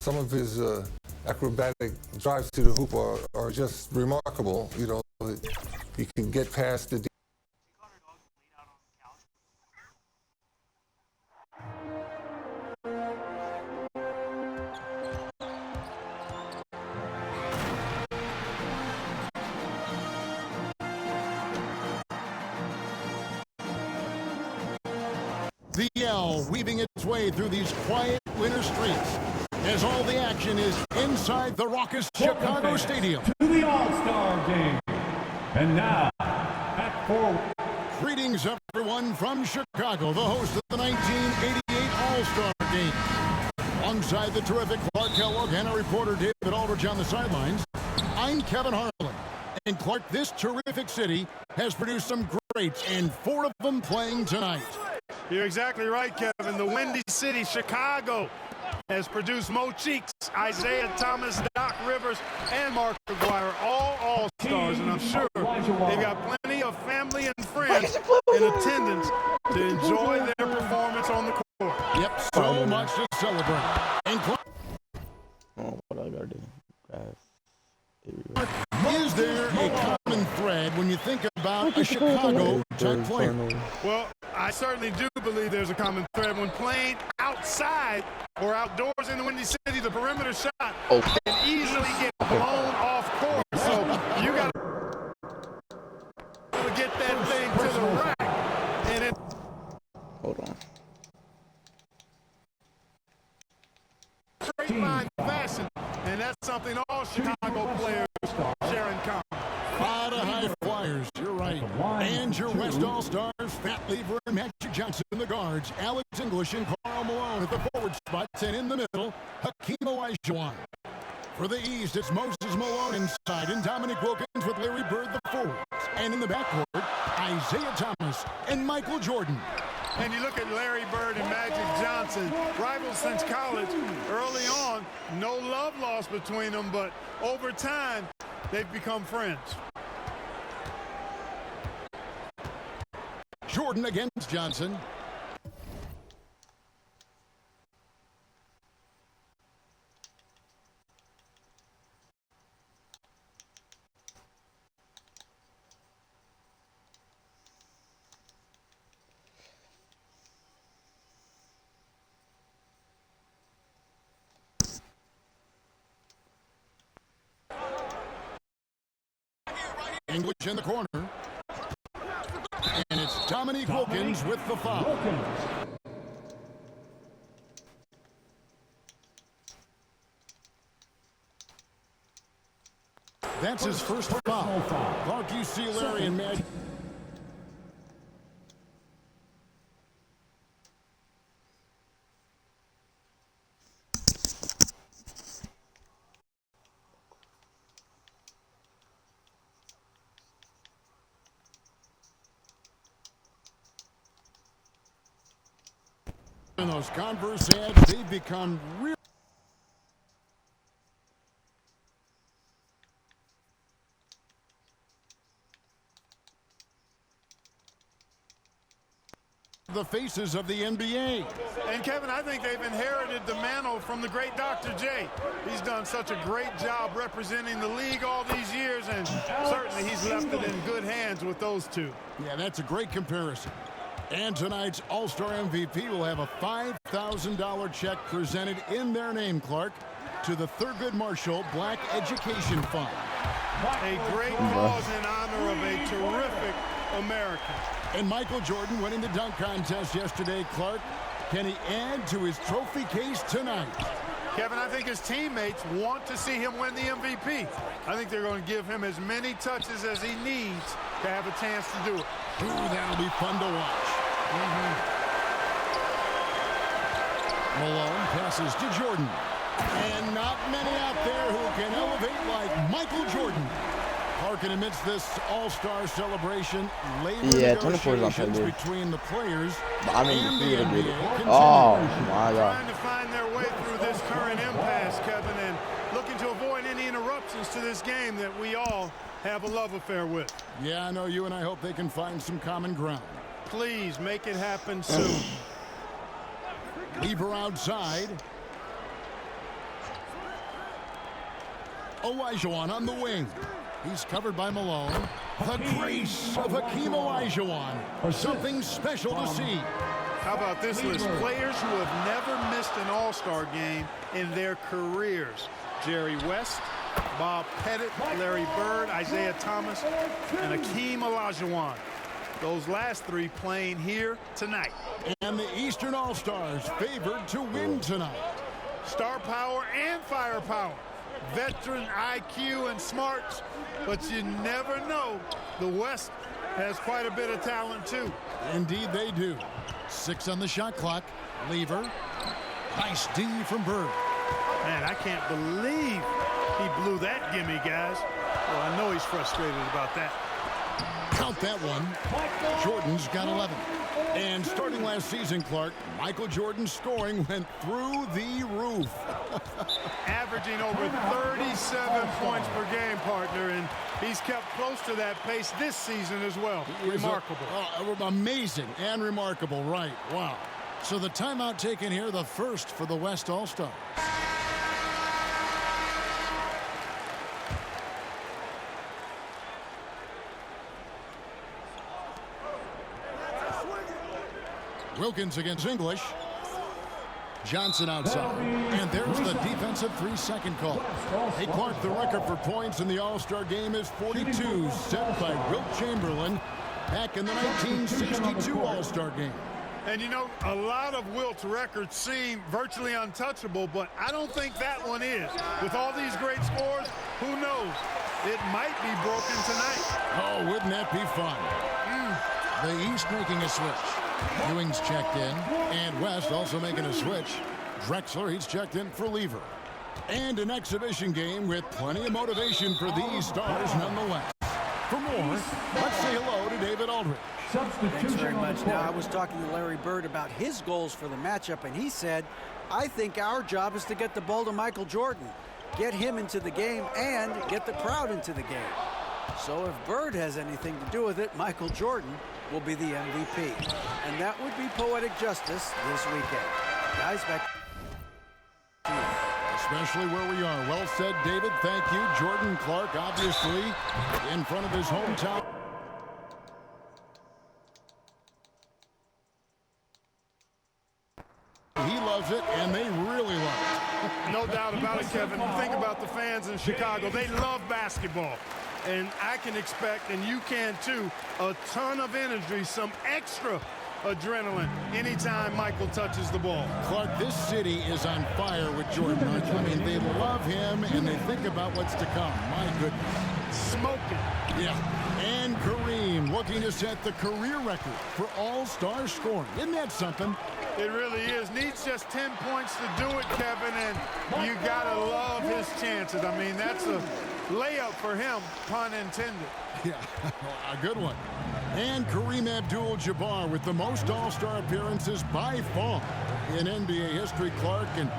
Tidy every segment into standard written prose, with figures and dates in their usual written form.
Some of his acrobatic drives to the hoop are just remarkable. You know, he can get past the. The yell weaving its way through these quiet winter streets as all the action is inside the raucous Chicago Stadium. To the All-Star Game. And now, at forward. Greetings, everyone, from Chicago, the host of the 1988 All-Star Game. Alongside the terrific Clark Kellogg and our reporter David Aldridge on the sidelines, I'm Kevin Harlan. And Clark, this terrific city has produced some greats, and 4 of them playing tonight. You're exactly right, Kevin. The Windy City, Chicago, has produced Mo Cheeks, Isaiah Thomas, Doc Rivers, and Mark McGwire, all All-Stars, and I'm sure they've got plenty of family and friends in attendance to enjoy their performance on the court. Yep, so much to celebrate. And Oh, what I gotta do? is there a common thread when you think about a Chicago-type player? Well, I certainly do believe there's a common thread when playing outside or outdoors in the Windy City. The perimeter shot can easily get blown off court. So you got to get that thing to the rack. And it. Hold on. Straight line fashion, and that's something all Chicago players share in common. A lot of high flyers, you're right. And your West All-Stars, Pat Lever and Magic Johnson in the guards, Alex English and Karl Malone at the forward spots, and in the middle, Hakeem Olajuwon. For the East, it's Moses Malone inside, and Dominique Wilkins with Larry Bird the forwards. And in the backcourt, Isaiah Thomas and Michael Jordan. And you look at Larry Bird and Magic Johnson, rivals since college. Early on, no love lost between them, but over time, they've become friends. Jordan against Johnson. English in the corner. And it's Dominique Wilkins with the foul. That's his first foul. Clark, you see Larry and Magic. And those Converse ads, they've become real. The faces of the NBA. And Kevin, I think they've inherited the mantle from the great Dr. J. He's done such a great job representing the league all these years, and certainly he's left it in good hands with those two. Yeah, that's a great comparison. And tonight's All-Star MVP will have a $5,000 check presented in their name, Clark, to the Thurgood Marshall Black Education Fund. A great cause in honor of a terrific American. And Michael Jordan winning the dunk contest yesterday, Clark. Can he add to his trophy case tonight? Kevin, I think his teammates want to see him win the MVP. I think they're going to give him as many touches as he needs to have a chance to do it. Ooh, that'll be fun to watch. Malone passes to Jordan. And not many out there who can elevate like Michael Jordan. Clark, amidst this all-star celebration, labor negotiations between the players and the NBA continue. Oh, my God. Trying to find their way through this current impasse, Kevin, and looking to avoid any interruptions to this game that we all have a love affair with. Yeah, I know you and I hope they can find some common ground. Please make it happen soon. Lever outside. Olajuwon on the wing. He's covered by Malone. The grace of Hakeem Olajuwon. Something special to see. How about this list? Players who have never missed an All-Star game in their careers. Jerry West, Bob Pettit, Larry Bird, Isaiah Thomas, and Hakeem Olajuwon. Those last three playing here tonight. And the Eastern All-Stars favored to win tonight. Star power and firepower. Veteran IQ and smarts. But you never know. The West has quite a bit of talent, too. Indeed they do. 6 on the shot clock. Lever. Nice D from Bird. Man, I can't believe he blew that gimme, guys. Well, I know he's frustrated about that. Count that one. Jordan's got 11. And starting last season, Clark, Michael Jordan's scoring went through the roof. Averaging over 37 points per game, partner, and he's kept close to that pace this season as well. Remarkable. Amazing and remarkable, right. Wow. So the timeout taken here, the first for the West All-Stars. Wilkins against English. Johnson outside. And there's the defensive 3-second call. Hey, Clark, the record for points in the All-Star game is 42, set by Wilt Chamberlain back in the 1962 All-Star game. And, you know, a lot of Wilt's records seem virtually untouchable, but I don't think that one is. With all these great scores, who knows? It might be broken tonight. Oh, wouldn't that be fun? The East making a switch. Ewing's checked in, and West also making a switch. Drexler, he's checked in for Lever. And an exhibition game with plenty of motivation for these stars nonetheless. For more, let's say hello to David Aldridge. Thanks very much. Now, I was talking to Larry Bird about his goals for the matchup, and he said, I think our job is to get the ball to Michael Jordan, get him into the game, and get the crowd into the game. So if Bird has anything to do with it, Michael Jordan will be the MVP. And that would be poetic justice this weekend. Guys, back to you. Especially where we are. Well said, David. Thank you. Jordan Clark, obviously, in front of his hometown. He loves it, and they really love it. No doubt about it, Kevin. Think about the fans in Chicago. They love basketball. And I can expect, and you can too, a ton of energy, some extra adrenaline anytime Michael touches the ball. Clark, this city is on fire with Jordan. I mean, they love him, and they think about what's to come. My goodness. Smoking. Yeah. And Kareem looking to set the career record for all-star scoring. Isn't that something? It really is. Needs just 10 points to do it, Kevin, and you got to love his chances. I mean, that's a layup for him, pun intended. Yeah, a good one. And Kareem Abdul-Jabbar with the most all-star appearances by far in NBA history. Clark, an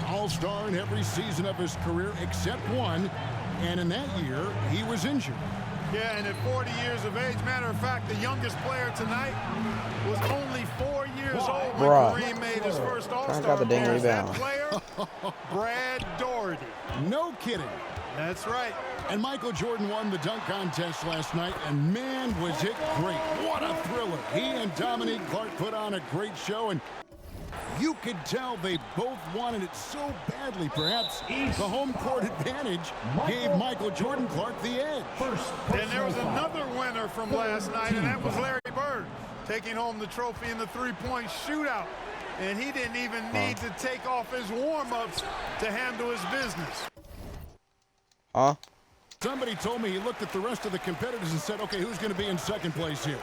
all-star in every season of his career except one. And in that year, he was injured. Yeah, and at 40 years of age, matter of fact, the youngest player tonight was only 4 years old when Kareem made his first All-Star appearance. That player, Brad Daugherty. No kidding. That's right. And Michael Jordan won the dunk contest last night, and man, was it great. What a thriller. He and Dominique Clark put on a great show, and you could tell they both wanted it so badly. Perhaps the home court advantage gave Michael Jordan Clark the edge. And there was another winner from last night, and that was Larry Bird, taking home the trophy in the three-point shootout. And he didn't even need to take off his warm-ups to handle his business. Somebody told me he looked at the rest of the competitors and said, okay, who's going to be in second place here?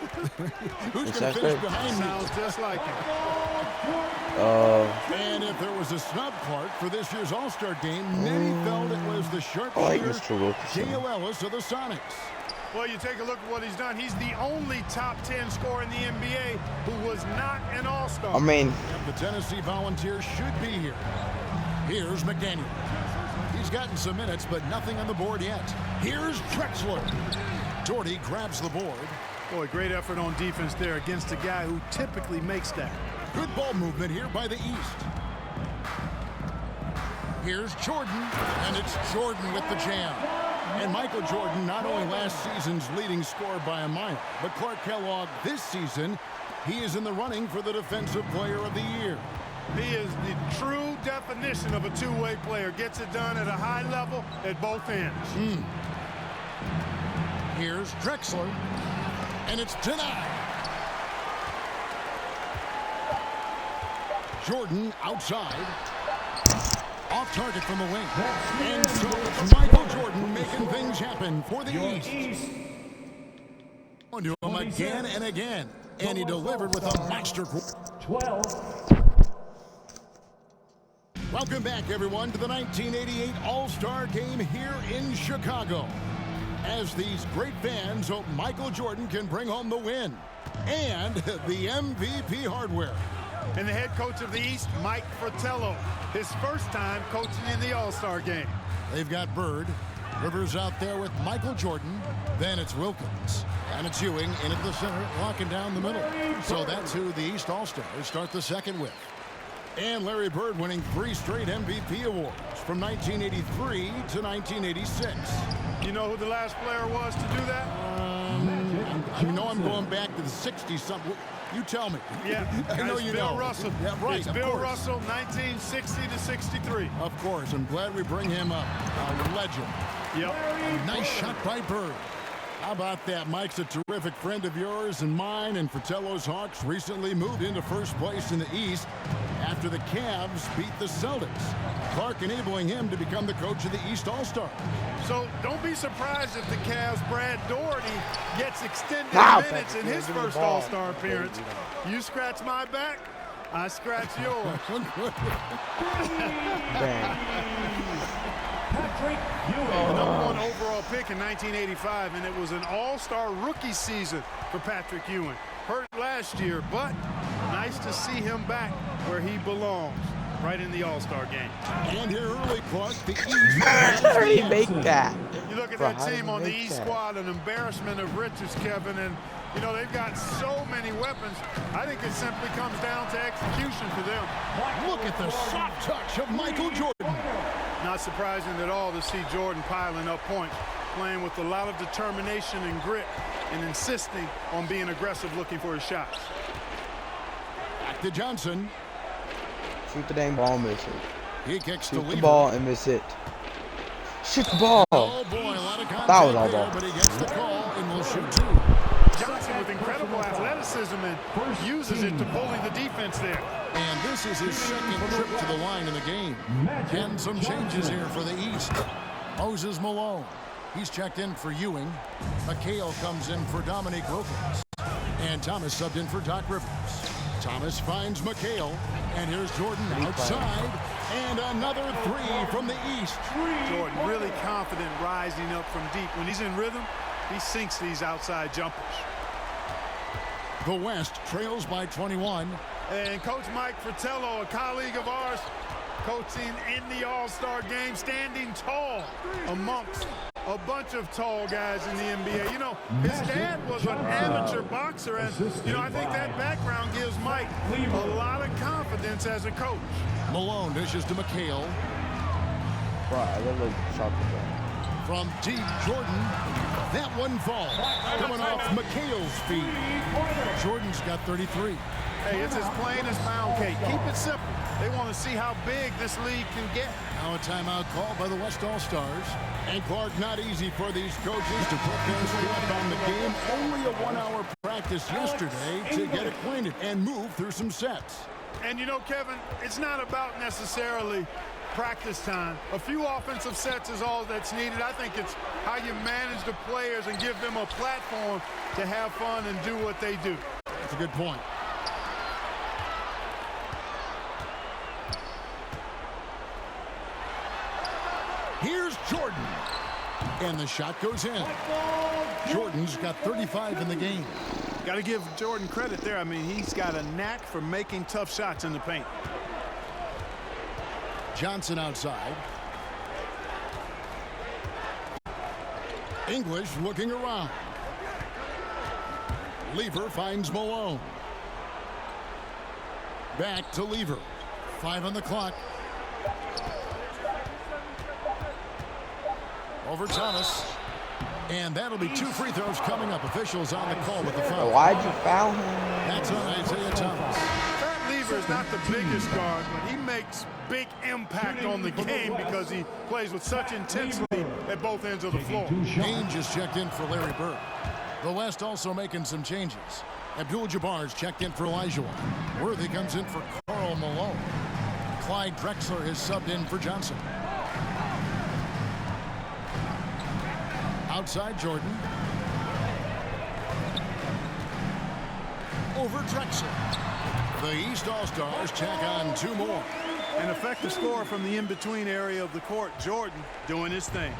Who's going to finish behind me? Sounds just like him. And if there was a snub, Clark, for this year's All-Star game, many felt it was the sharpshooter, Dale Ellis of the Sonics. Well, you take a look at what he's done. He's the only top 10 scorer in the NBA who was not an All-Star. The Tennessee Volunteers should be here. Here's McDaniel. He's gotten some minutes, but nothing on the board yet. Here's Drexler. Daugherty grabs the board. Boy, great effort on defense there against a guy who typically makes that. Good ball movement here by the East. Here's Jordan, and it's Jordan with the jam. And Michael Jordan, not only last season's leading scorer by a mile, but Clark Kellogg this season, he is in the running for the Defensive Player of the Year. He is the true definition of a two-way player. Gets it done at a high level at both ends. Here's Drexler, and it's denied. Jordan outside. Off target from the wing. And so it's Michael Jordan making things happen for the East. On to him again and again. And he delivered with a master. 12. Welcome back, everyone, to the 1988 All-Star Game here in Chicago. As these great fans hope Michael Jordan can bring home the win and the MVP hardware. And the head coach of the East, Mike Fratello, his first time coaching in the All-Star Game. They've got Bird. Rivers out there with Michael Jordan. Then it's Wilkins. And it's Ewing in at the center, locking down the middle. So that's who the East All-Stars start the second with. And Larry Bird winning 3 straight MVP awards from 1983 to 1986. You know who the last player was to do that? I know I'm going back to the 60-something. You tell me. Yeah, I know it's you Bill know. Russell. Yeah, right, It's of Bill course. Russell, 1960 to 63. Of course. I'm glad we bring him up. A legend. Yep. A nice shot by Bird. How about that? Mike's a terrific friend of yours and mine, and Fratello's Hawks recently moved into first place in the East after the Cavs beat the Celtics. Clark enabling him to become the coach of the East All-Star. So don't be surprised if the Cavs' Brad Doherty gets extended minutes in his first All-Star appearance. You scratch my back, I scratch yours. Patrick The Ewing. #1 overall pick in 1985, and it was an all-star rookie season for Patrick Ewing. Hurt last year, but nice to see him back where he belongs, right in the All-Star game. And here early, Clark, the East. How did he make that? You look at Bro, that how did team he on the make East that? squad, an embarrassment of riches, Kevin, and you know, they've got so many weapons. I think it simply comes down to execution for them. Look at the soft touch of Michael Jordan. Not surprising at all to see Jordan piling up points, playing with a lot of determination and grit, and insisting on being aggressive looking for his shots. Back to Johnson. Shoot the dang ball, miss it. He kicks to Shoot the Lever. ball and miss it. Shoot the ball. Oh boy, a lot of contact That was all there, ball. but he gets the call and will shoot 2. Johnson with incredible athleticism and uses it to bully the defense there. And this is his second trip to the line in the game. And some changes here for the East. Moses Malone. He's checked in for Ewing. McHale comes in for Dominique Wilkins. And Thomas subbed in for Doc Rivers. Thomas finds McHale. And here's Jordan outside. And another 3 from the East. Jordan really confident rising up from deep. When he's in rhythm, he sinks these outside jumpers. The West trails by 21. And Coach Mike Fratello, a colleague of ours, coaching in the All-Star game, standing tall amongst a bunch of tall guys in the NBA. You know, his dad was an amateur boxer, and, you know, I think that background gives Mike a lot of confidence as a coach. Malone dishes to McHale. Bro, I literally shot the ball. From deep, Jordan. That one falls. Coming off McHale's feet. Jordan's got 33. Hey, it's as plain as pound cake. Keep it simple. They want to see how big this league can get. Now a timeout called by the West All-Stars. And Clark, not easy for these coaches to put their squad on the game. Only a 1-hour practice yesterday to get acquainted and move through some sets. And you know, Kevin, it's not about necessarily practice time. A few offensive sets is all that's needed. I think it's how you manage the players and give them a platform to have fun and do what they do. That's a good point. Here's Jordan. And the shot goes in. Jordan's got 35 in the game. Got to give Jordan credit there. I mean, he's got a knack for making tough shots in the paint. Johnson outside. English looking around. Lever finds Malone. Back to Lever. 5 on the clock. Over Thomas. And that'll be 2 free throws coming up. Officials on the call with the foul. Why'd you foul him? That's on Isaiah Thomas. Fat Lever is not the biggest guard, but he makes big impact on the game because he plays with such intensity at both ends of the floor. Ainge just checked in for Larry Bird. The West also making some changes. Abdul-Jabbar's checked in for Elijah. Worthy comes in for Karl Malone. Clyde Drexler has subbed in for Johnson. Outside Jordan. Over Drexler. The East All-Stars check on 2 more. An effective scorer from the in-between area of the court, Jordan, doing his thing.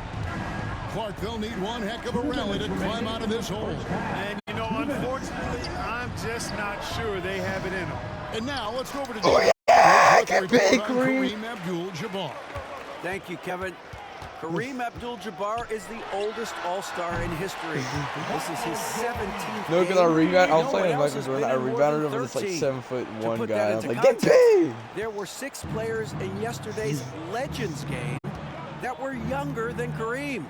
Clark, they'll need one heck of a rally to climb out of this hole. And, you know, unfortunately, I'm just not sure they have it in them. And now let's go over to Get big, Kareem. Kareem Abdul-Jabbar. Thank you, Kevin. Kareem Abdul-Jabbar is the oldest All-Star in history. This is his 17th No, because I game. rebound. I was No playing one with else Michael has Jordan. been I in more rebounded than over this like 13. 7'1" put guy. that I was into like, get context, big. There were 6 players in yesterday's Legends game that were younger than Kareem.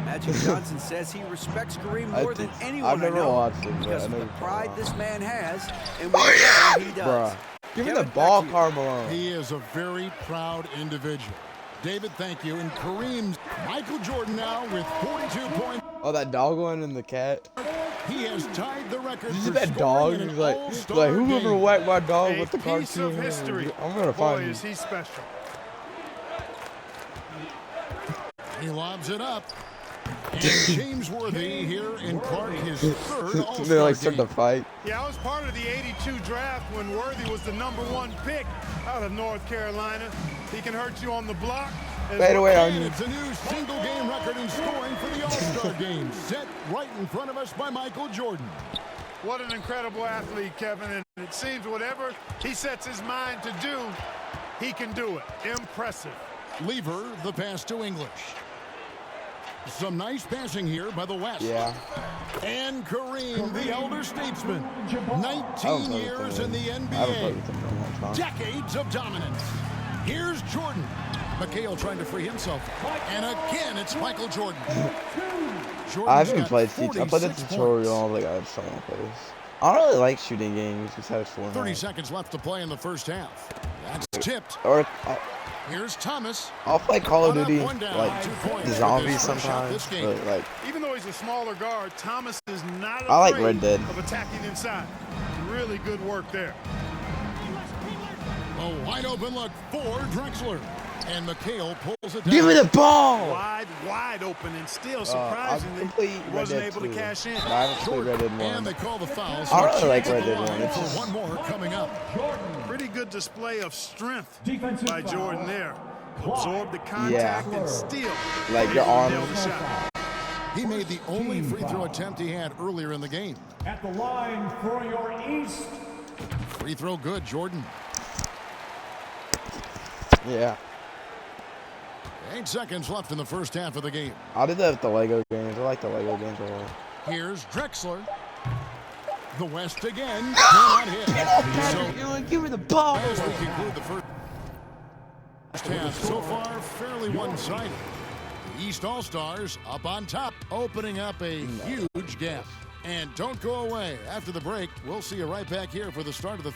Magic Johnson says he respects Kareem more than anyone I've never I know watched it, but because I of know the he's pride fine. this man has and whatever he does. Bruh. Give me Kevin, the ball, back to you. Karl Malone. He is a very proud individual. David, thank you. And Kareem's Michael Jordan now with 42 points. Oh, that dog one and the cat. He has tied the record Did you for see that scoring dog? in an He's like, all-star whoever game. whacked my dog A with the piece cartoon. of history. I'm gonna Boy, find is you. he special. He lobs it up. And James Worthy here in Clark, his 3rd All-Star They like start game. to fight. Yeah, I was part of the 82 draft when Worthy was the #1 pick out of North Carolina. He can hurt you on the block. as Fade well. away on And you. it's a new single-game record in scoring for the All-Star game, set right in front of us by Michael Jordan. What an incredible athlete, Kevin. And it seems whatever he sets his mind to do, he can do it. Impressive. Lever, the pass to English. Some nice passing here by the West. Yeah. And Kareem, the elder statesman. I haven't 19 played years with in the him. I haven't played NBA. with him in a long time. Decades of dominance. Here's Jordan. McHale trying to free himself. And again, it's Michael Jordan. I haven't got played I played the 46 tutorial. I points. was like, I just don't want to play this. I don't really like shooting games besides 30 Fortnite. seconds left to play in the first half. That's tipped. Or Here's Thomas. I'll play Call of One up, Duty, one down. like 2 points the for zombies this first shot sometimes. this game. But like, Even though he's a smaller guard, Thomas is not afraid I like Red Dead. of attacking inside. Really good work there. A wide open look for Drexler. And McHale pulls it down. give me the ball. Wide open, and still I've surprisingly, complete he Red wasn't Dead able to 2. cash in. But I haven't played Red Dead 1. And they call the foul. I don't really like So Red the Dead line 1. It's for just- one more coming up. Pretty good display of strength Defensive by foul. Jordan there. Absorbed the contact Yeah. and still Like your nailed arm. the shot. He made the only free throw attempt he had earlier in the game. At the line for your East. Free throw good, Jordan. Yeah. 8 seconds left in the first half of the game. I did that with the Lego games. I like the Lego games a lot. Here's Drexler. The West again. Cannot hit. So Give me the ball. as we conclude the first half, so far fairly one-sided. The East All-Stars up on top, opening up a huge gap. And don't go away. After the break, we'll see you right back here for the start of the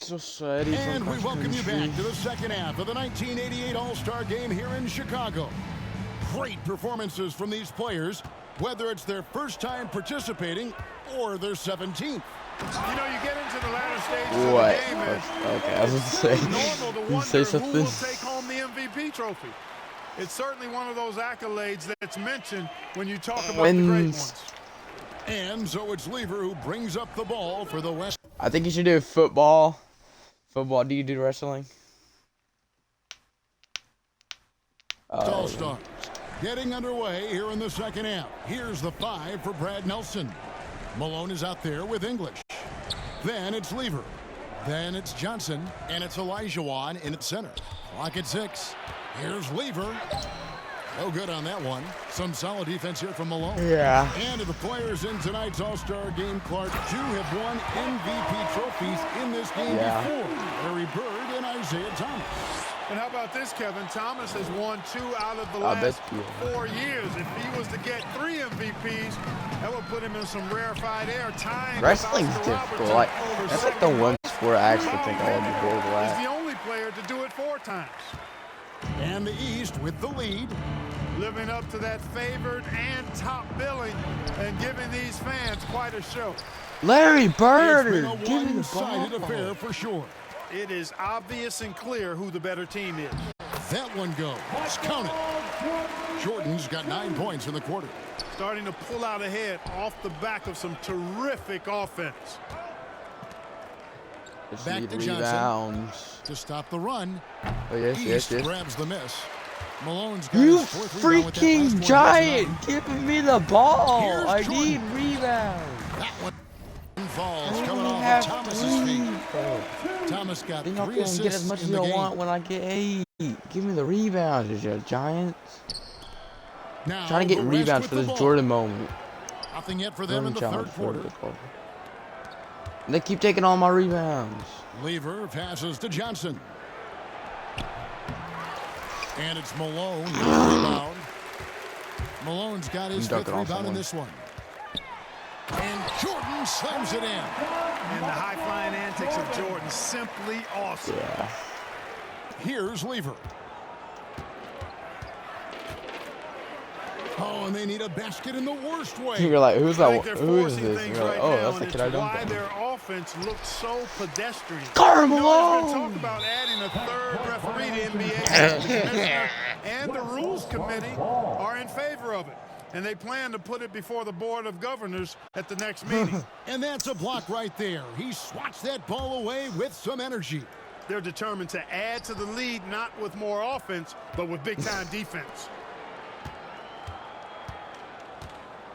So sweaty. And we welcome you back to the second half of the 1988 All-Star Game here in Chicago. Great performances from these players, whether it's their first time participating or their 17th. You know, you get into the latter stages What? of the game, man. Okay, I was going to say. It's normal to You wonder say who something. will take home the MVP trophy. It's certainly one of those accolades that's mentioned when you talk about the great Wins. ones. And so it's Lever who brings up the ball for the West. I think you should do football. Football. Do you do wrestling? All-Stars getting underway here in the second half. Here's the 5 for Brad Nelson. Malone is out there with English. Then it's Lever. Then it's Johnson. And it's Elijah in at center. Clock at 6. Here's Lever. No good on that one. Some solid defense here from Malone. Yeah. And of the players in tonight's All-Star game, Clark, 2 have won MVP trophies in this game Yeah. before. Larry Bird and Isaiah Thomas. And how about this, Kevin? Thomas has won 2 out of the that's last beautiful. 4 years. If he was to get 3 MVPs, that would put him in some rarefied air. Tying Wrestling's Oscar difficult. Robertson Like, over that's like the 71. one sport I actually think I would be horrible He's at. the only player to do it 4 times. And the East with the lead. Living up to that favored and top billing and giving these fans quite a show. Larry It's Bird, been a give me the one-sided ball. affair for sure. It is obvious and clear who the better team is. That one goes. Count it. Jordan's got 9 points in the quarter. Starting to pull out ahead off the back of some terrific offense. Just Back need to Johnson. rebounds. To stop the run, Oh, yes, East yes. grabs the miss. Malone's got You his 4th rebound with that last freaking one. giant! Give me the ball! Here's I Jordan. need rebounds. That one falls I coming only off have of Thomas's 3, feet. bro. Thomas got You're not 3 gonna get as assists much as in the you game. want when I get 8. Give me the rebounds, you Giants. Now Trying to get the West rebounds with for the this ball. Jordan moment. Nothing yet for them in the Jordan third challenge, quarter. Jordan. They keep taking all my rebounds. Lever passes to Johnson. And it's Malone with the rebound. Malone's got his I'm 5th dunking on rebound in someone. this one. And Jordan slams it in. And the high-flying antics of Jordan, simply awesome. Yeah. Here's Lever. Oh, and they need a basket in the worst way. You're like, who's I that? think they're Who is forcing this? things You're like, right oh, now, that's the and kid I it's why dunked on. their offense looks so pedestrian. Karl You know, there's been Malone! talk about adding a 3rd referee to NBA. The commissioner and the rules committee are in favor of it, and they plan to put it before the board of governors at the next meeting. And that's a block right there. He swats that ball away with some energy. They're determined to add to the lead, not with more offense, but with big-time defense.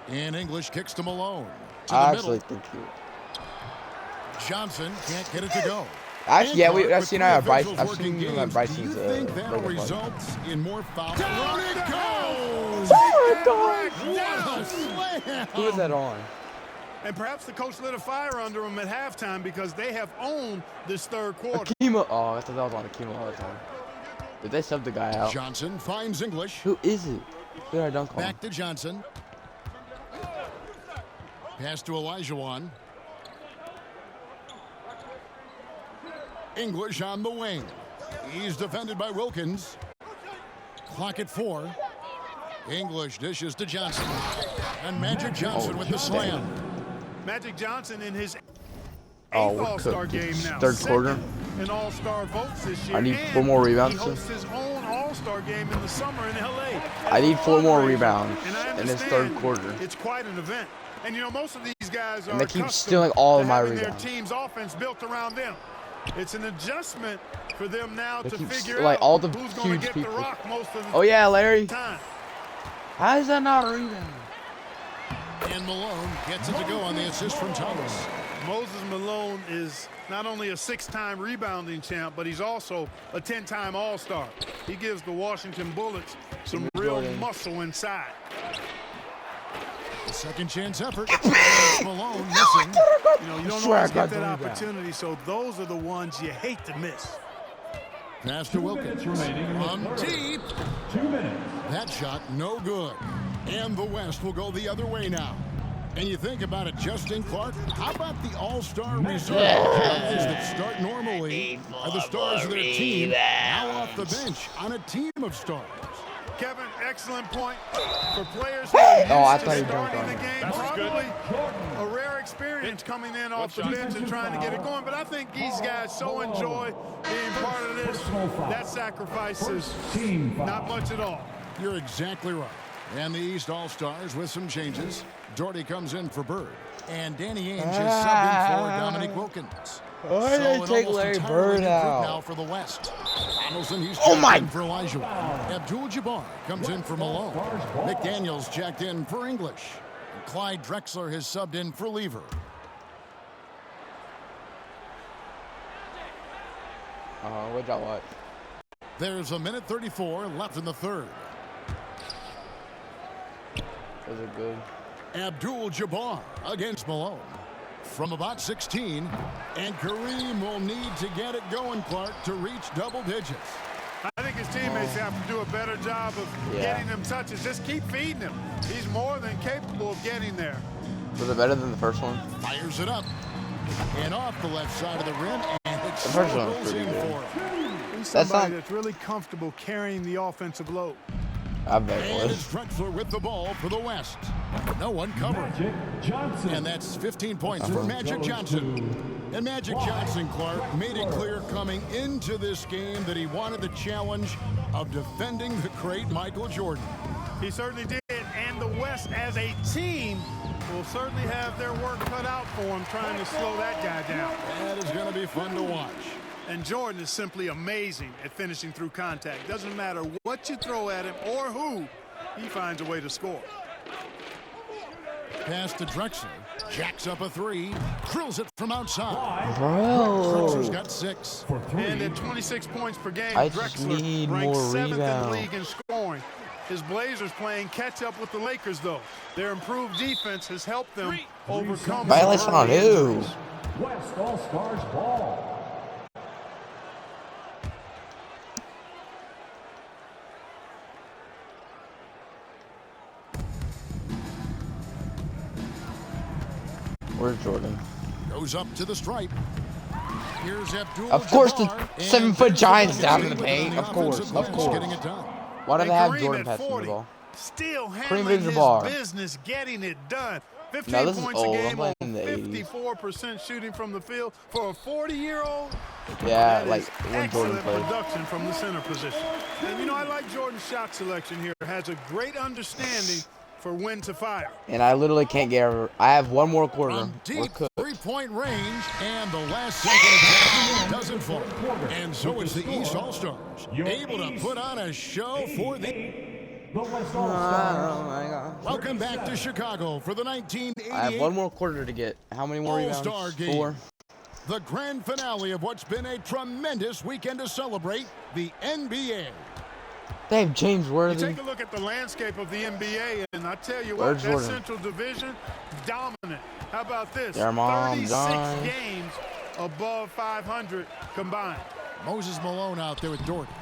And English kicks to Malone. To I the actually middle. think you. Johnson can't get it to go. Actually, yeah, Clark I've with seen 3 Bryce. officials I've working seen games. Bryson's. Do you think that'll regular play. result in more fouls? Down it goes! Oh my God! What a slam! Who is that on? And perhaps the coach lit a fire under them at halftime because they have owned this 3rd quarter. Akima. Oh, I thought that was on Akima all the time. Did they sub the guy out? Johnson finds English. Who is it? Who did I dunk on? Back to Johnson. Pass to Elijah. English on the wing. He's defended by Wilkins. Clock at 4. English dishes to Johnson. And Magic Johnson with the slam. Magic Johnson in his 8th Oh, we're All-Star cooked. game now. Third quarter. In All-Star votes this year. I need and 4 more rebounds, He too. hosts his own All-Star game in the summer in LA. I need 4 more Fundraiser. rebounds And I in this understand 3rd quarter. It's quite an event. And you know, most of these guys are And they keep accustomed stealing all of to my having rebounds. their team's offense built around them. It's an adjustment for them now They to keep figure like out all the who's going huge to get people. the rock most of the Oh yeah, Larry. time. How is that not a rebound? And Malone gets it to go on the assist from Thomas. Moses Malone is not only a 6-time rebounding champ, but he's also a 10-time All-Star. He gives the Washington Bullets some real Jordan. muscle inside. Second chance effort. It's Malone missing. You know, you don't swear I always got get the that rebound. opportunity, so those are the ones you hate to miss. Pass to Wilkins. remaining in the On third. deep. 2 minutes. That shot no good. And the West will go the other way now. And you think about it, Justin Clark, how about the all-star reserve? Guys that start normally are the stars of their team, now off the bench on a team of stars. Kevin, excellent point. For players who are used Oh, I to thought he starting dunked the on game, That's good. probably a rare experience coming in off the bench and trying to get it going. But I think these guys so enjoy being part of this. That sacrifice is Team foul. not much at all. You're exactly right. And the East All-Stars with some changes. Doherty comes in for Bird. And Danny Ainge is subbed in for Dominic Wilkins. Why did they an take almost Larry entirely Bird new group out? now for the West. Donaldson, he's Oh checked my- in for Elijah. Abdul-Jabbar comes in for Malone. McDaniels checked in for English. And Clyde Drexler has subbed in for Lever. What y'all watch? There's a minute 34 left in the third. Is it good? Abdul-Jabbar against Malone. from about 16. And Kareem will need to get it going, Clark, to reach double digits. I think his teammates have to do a better job of getting him touches. Just keep feeding him. He's more than capable of getting there. Was it better than the first one? Fires it up. And off the left side of the rim. And it The first one was goes pretty in good. for him. He's That's somebody not- that's really comfortable carrying the offensive load. I bet it And was. it's Drexler with the ball for the West. No one covering. Magic Johnson. And that's 15 points for Magic Johnson. And Magic Johnson, Clark, made it clear coming into this game that he wanted the challenge of defending the great Michael Jordan. He certainly did, and the West as a team will certainly have their work cut out for him trying to slow that guy down. That is going to be fun to watch. And Jordan is simply amazing at finishing through contact. Doesn't matter what you throw at him or who, he finds a way to score. Pass to Drexler. Jacks up a three. Drills it from outside. Bro. Drexler's got 6. For three. And at 26 points per game, I just Drexler need ranks more 7th in the rebounds. league in scoring. His Blazers playing catch up with the Lakers, though. Their improved defense has helped them overcome Violation some on early who? injuries. West All-Stars ball. Where's Jordan? Goes up to the stripe. Here's Abdul. Of course the Jabbar, and 7-foot there's Giants the down in the with paint. the Of course, offensive of glass, course. Getting it done. Why do And they have Kareem Jordan at passing the 40, ball? still Kareem handling his Abdul-Jabbar. business, getting it done. 15 Now, this is points old. a I'm game playing on in the 80s. 54% shooting from the field for a 40-year-old. Yeah, That like is when Jordan excellent played. production from the center position. And you know, I like Jordan's shot selection here. Has a great understanding for when to fire. And I literally can't get over. I have one more quarter. From We're deep cooked. three-point range, and the last second attack doesn't fall. And so it's the East All-Stars, able to put on a show for the... The West Oh All-Stars. my God. Welcome back to Chicago for the 1988 I have one more quarter to get. How many more rebounds? All-Star game. 4. the grand finale of what's been a tremendous weekend to celebrate the NBA. They have James You Worthy. take a look at the landscape of the NBA, and I tell you what, Where's that Jordan? Central Division, dominant. How about this? Their mom, 36 John. games above 500 combined. Moses Malone out there with Jordan.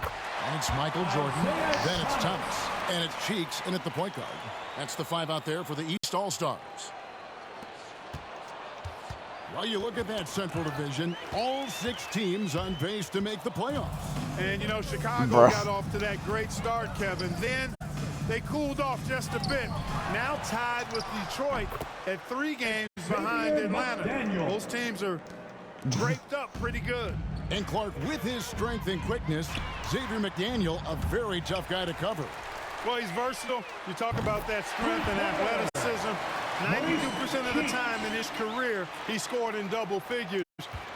And it's Michael Jordan. Then it's Thomas. And it's Cheeks in at the point guard. That's the 5 out there for the East All-Stars. Well, you look at that Central Division, all 6 teams on pace to make the playoffs. And, you know, Chicago Bruh. got off to that great start, Kevin. Then they cooled off just a bit. Now tied with Detroit at 3 games behind Atlanta. Those teams are draped up pretty good. And Clark, with his strength and quickness, Xavier McDaniel, a very tough guy to cover. Well, he's versatile. You talk about that strength and athleticism. 92% of the time in his career, he scored in double figures.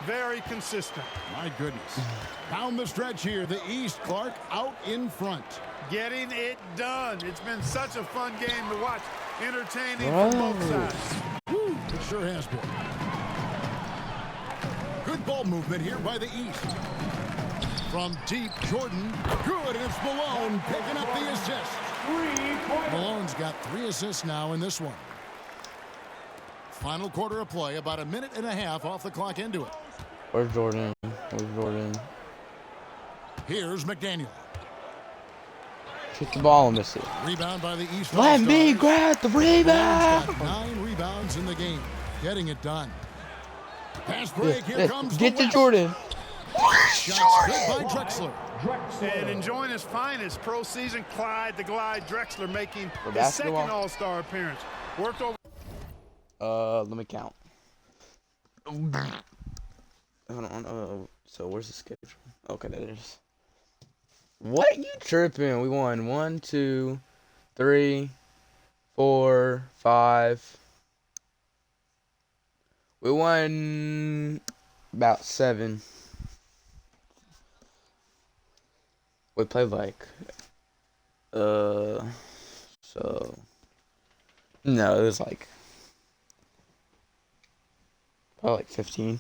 Very consistent. My goodness. Down the stretch here, the East, Clark, out in front. Getting it done. It's been such a fun game to watch. Entertaining from both sides. Woo, it sure has been. Good ball movement here by the East. From deep, Jordan. Good, and it's Malone picking up the assist. Malone's got 3 assists now in this one. Final quarter of play, about a minute and a half off the clock into it. Where's Jordan? Where's Jordan? Here's McDaniel. Kick the ball and miss it. Rebound by the East. Let me All-Stars. grab the Malone's rebound. got 9 rebounds in the game. Getting it done. Pass break, here Yeah, comes get the to West. Jordan. Shots good by Drexler. And enjoying his finest pro season, Clyde the Glide Drexler making For his basketball? second All-Star appearance. Worked over. Let me count. Hold on. So where's the schedule? Okay, there it is. What you tripping? We won 1, 2, 3, 4, 5. We won about 7. We played like, so, no, it was like, probably like 15.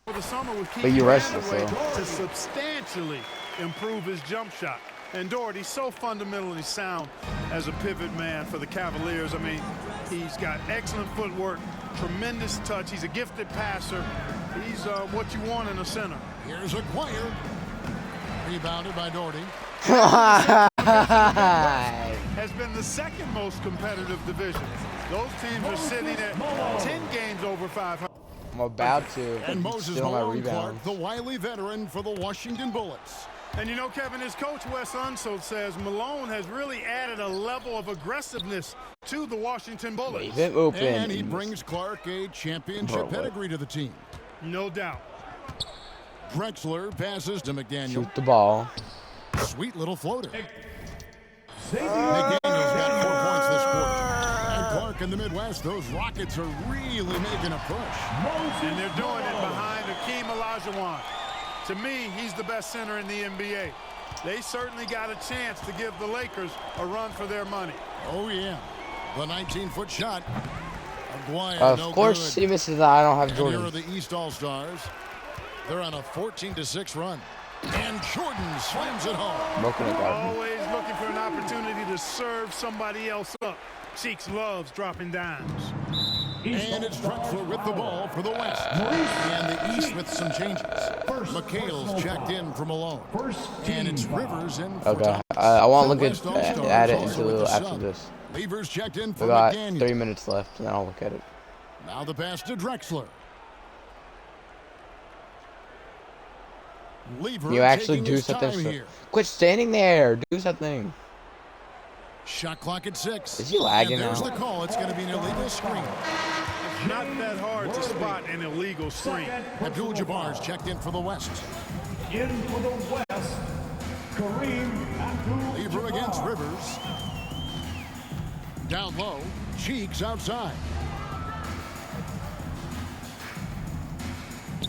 The the summer with But Keith you rested, Vandeweghe so. to substantially improve his jump shot. And Doherty's so fundamentally sound as a pivot man for the Cavaliers. I mean, he's got excellent footwork, tremendous touch. He's a gifted passer. He's what you want in a center. Here's Aguirre. Rebounded by Doherty. Has been the second most competitive division. Those teams are sitting at 10 games over 500. I'm about to And Moses steal my Malone rebound. Clark, the wily veteran for the Washington Bullets. And you know, Kevin, his coach Wes Unseld says Malone has really added a level of aggressiveness to the Washington Bullets. Leave it open. And he brings Clark a championship Bro, what? pedigree to the team. No doubt. Drexler passes to McDaniel. Shoot the ball. Sweet little floater. McDaniel's got 4 points this quarter. And Clark in the Midwest, those Rockets are really making a push. And they're doing it behind Hakeem Olajuwon. To me, he's the best center in the NBA. They certainly got a chance to give the Lakers a run for their money. Oh, yeah. The 19-foot shot. Aguirre, Of no course good. he misses that. I don't have And here are Jordan. the East All-Stars. They're on a 14-6 run. And Jordan slams it home. Smoking a garden. Always looking for an opportunity to serve somebody else up. Cheeks loves dropping dimes. And it's Drexler with the ball for the West. And the East with some changes. McHale's checked in for Malone. And it's Rivers in for Okay. Thomas. I won't The look West at All-Stars it also with until the after sub. this. Levers checked in for We got McDaniel. 3 minutes left, and then I'll look at it. Now the pass to Drexler. Lever You actually taking do his something. time here. Quit standing there. Do something. Shot clock at 6. Is he lagging and there's now? the call. It's going to be an illegal screen. Not that hard to spot an illegal screen. Abdul-Jabbar's checked in for the West. In for the West, Kareem Abdul-Jabbar. Lever against Rivers. Down low. Cheeks outside.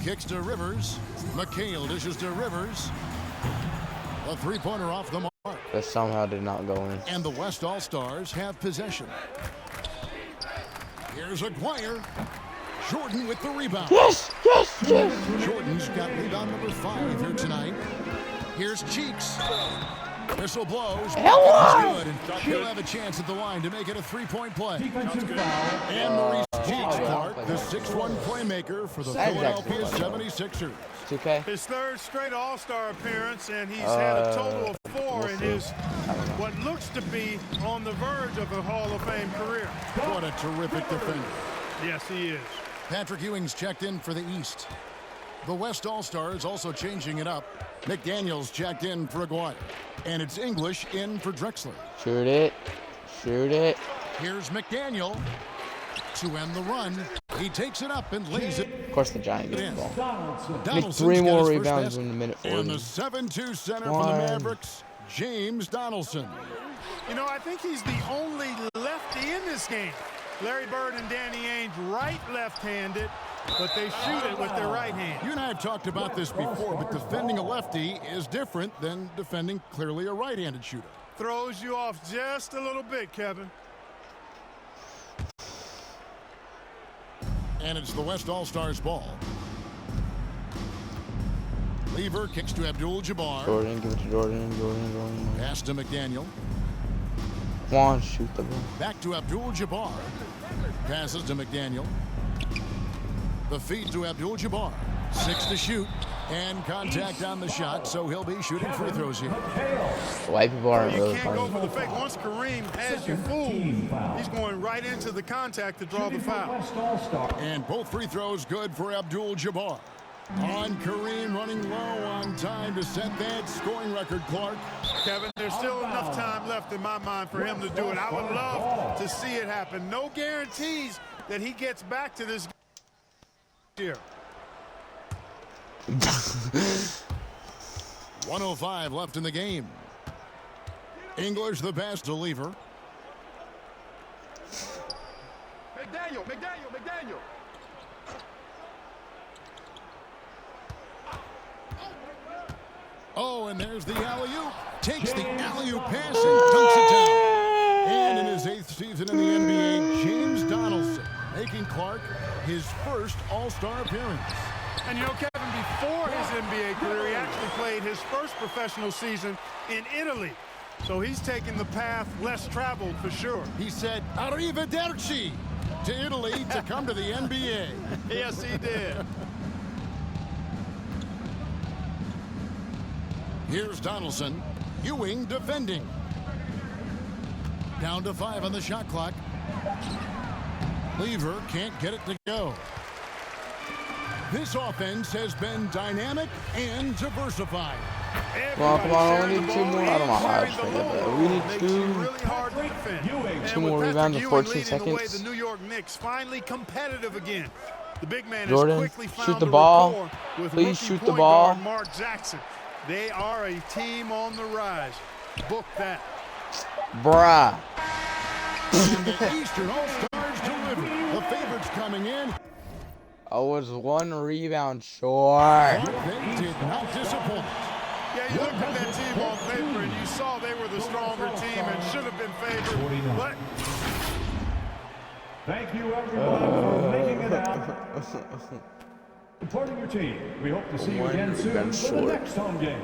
Kicks to Rivers. McHale dishes to Rivers. A three-pointer off the mark. That somehow did not go in. And the West All-Stars have possession. Here's Aguirre. Jordan with the rebound. Yes, yes, yes. Jordan's got rebound number 5 here tonight. Here's Cheeks. Whistle blows. Hello. Good. And he'll have a chance at the line to make it a three-point play. Defensive foul. And Maurice Cheeks yeah. Clark, the 6'1 playmaker for the That's Philadelphia exactly 76ers. 2K. His third straight All-Star appearance, and he's had a total of 4 in his what looks to be on the verge of a Hall of Fame career. What a terrific defender. Yes, he is. Patrick Ewing's checked in for the East. The West All-Stars also changing it up. McDaniel's checked in for Aguirre. And it's English in for Drexler. Shoot it. Shoot it. Here's McDaniel to end the run. He takes it up and lays it Of course, the Giant gets in. the ball. Donaldson. Donaldson's 3 got more his first rebounds basket. in a minute And the 40. 7-2 center for the One. Mavericks, James Donaldson. You know, I think he's the only lefty in this game. Larry Bird and Danny Ainge right left-handed, but they shoot it with their right hand. You and I have talked about this before, but defending a lefty is different than defending clearly a right-handed shooter. Throws you off just a little bit, Kevin. And it's the West All-Stars ball. Lever kicks to Abdul-Jabbar. Jordan, give it to Jordan. Jordan. Pass to McDaniel. Juan, shoot the ball. Back to Abdul-Jabbar. Passes to McDaniel. The feed to Abdul-Jabbar. 6 to shoot. And contact on the shot, so he'll be shooting free throws here. The white people aren't You really can't go funny. for the fake. Once Kareem has you fooled, he's going right into the contact to draw the foul. West All-Star. And both free throws good for Abdul-Jabbar. On Kareem running low on time to set that scoring record, Clark. Kevin, there's still enough time left in my mind for him to do it. I would love to see it happen. No guarantees that he gets back to this year. 1:05 left in the game. English the pass to Lever. McDaniel. Oh, and there's the alley-oop. Takes the alley-oop pass and dunks it down. And in his 8th season in the NBA, James Donaldson making Clark his first All-Star appearance. And you know, Kevin, NBA career. He actually played his first professional season in Italy. So he's taking the path less traveled for sure. He said, arrivederci to Italy to come to the NBA. Yes, he did. Here's Donaldson. Ewing defending. Down to 5 on the shot clock. Lever can't get it to go. This offense has been dynamic and diversified. Come on, we need 2 more. I don't know how I should get that. We need 2. Really hard to defend. 2 more rebounds in 14 seconds. The New York Knicks finally competitive again. The big man Jordan, has quickly found shoot the a ball. rapport with Please rookie shoot the point ball. guard Mark Jackson. They are a team on the rise. Book that. Bruh. And the Eastern All-Stars deliver. The favorites coming in. I was 1 rebound short. But they did not disappoint. Yeah, you looked at that team on paper and you saw they were the stronger team and should have been favored. But Thank you, everyone, for making it out. Supporting your team. We hope to see you again soon for the next home game.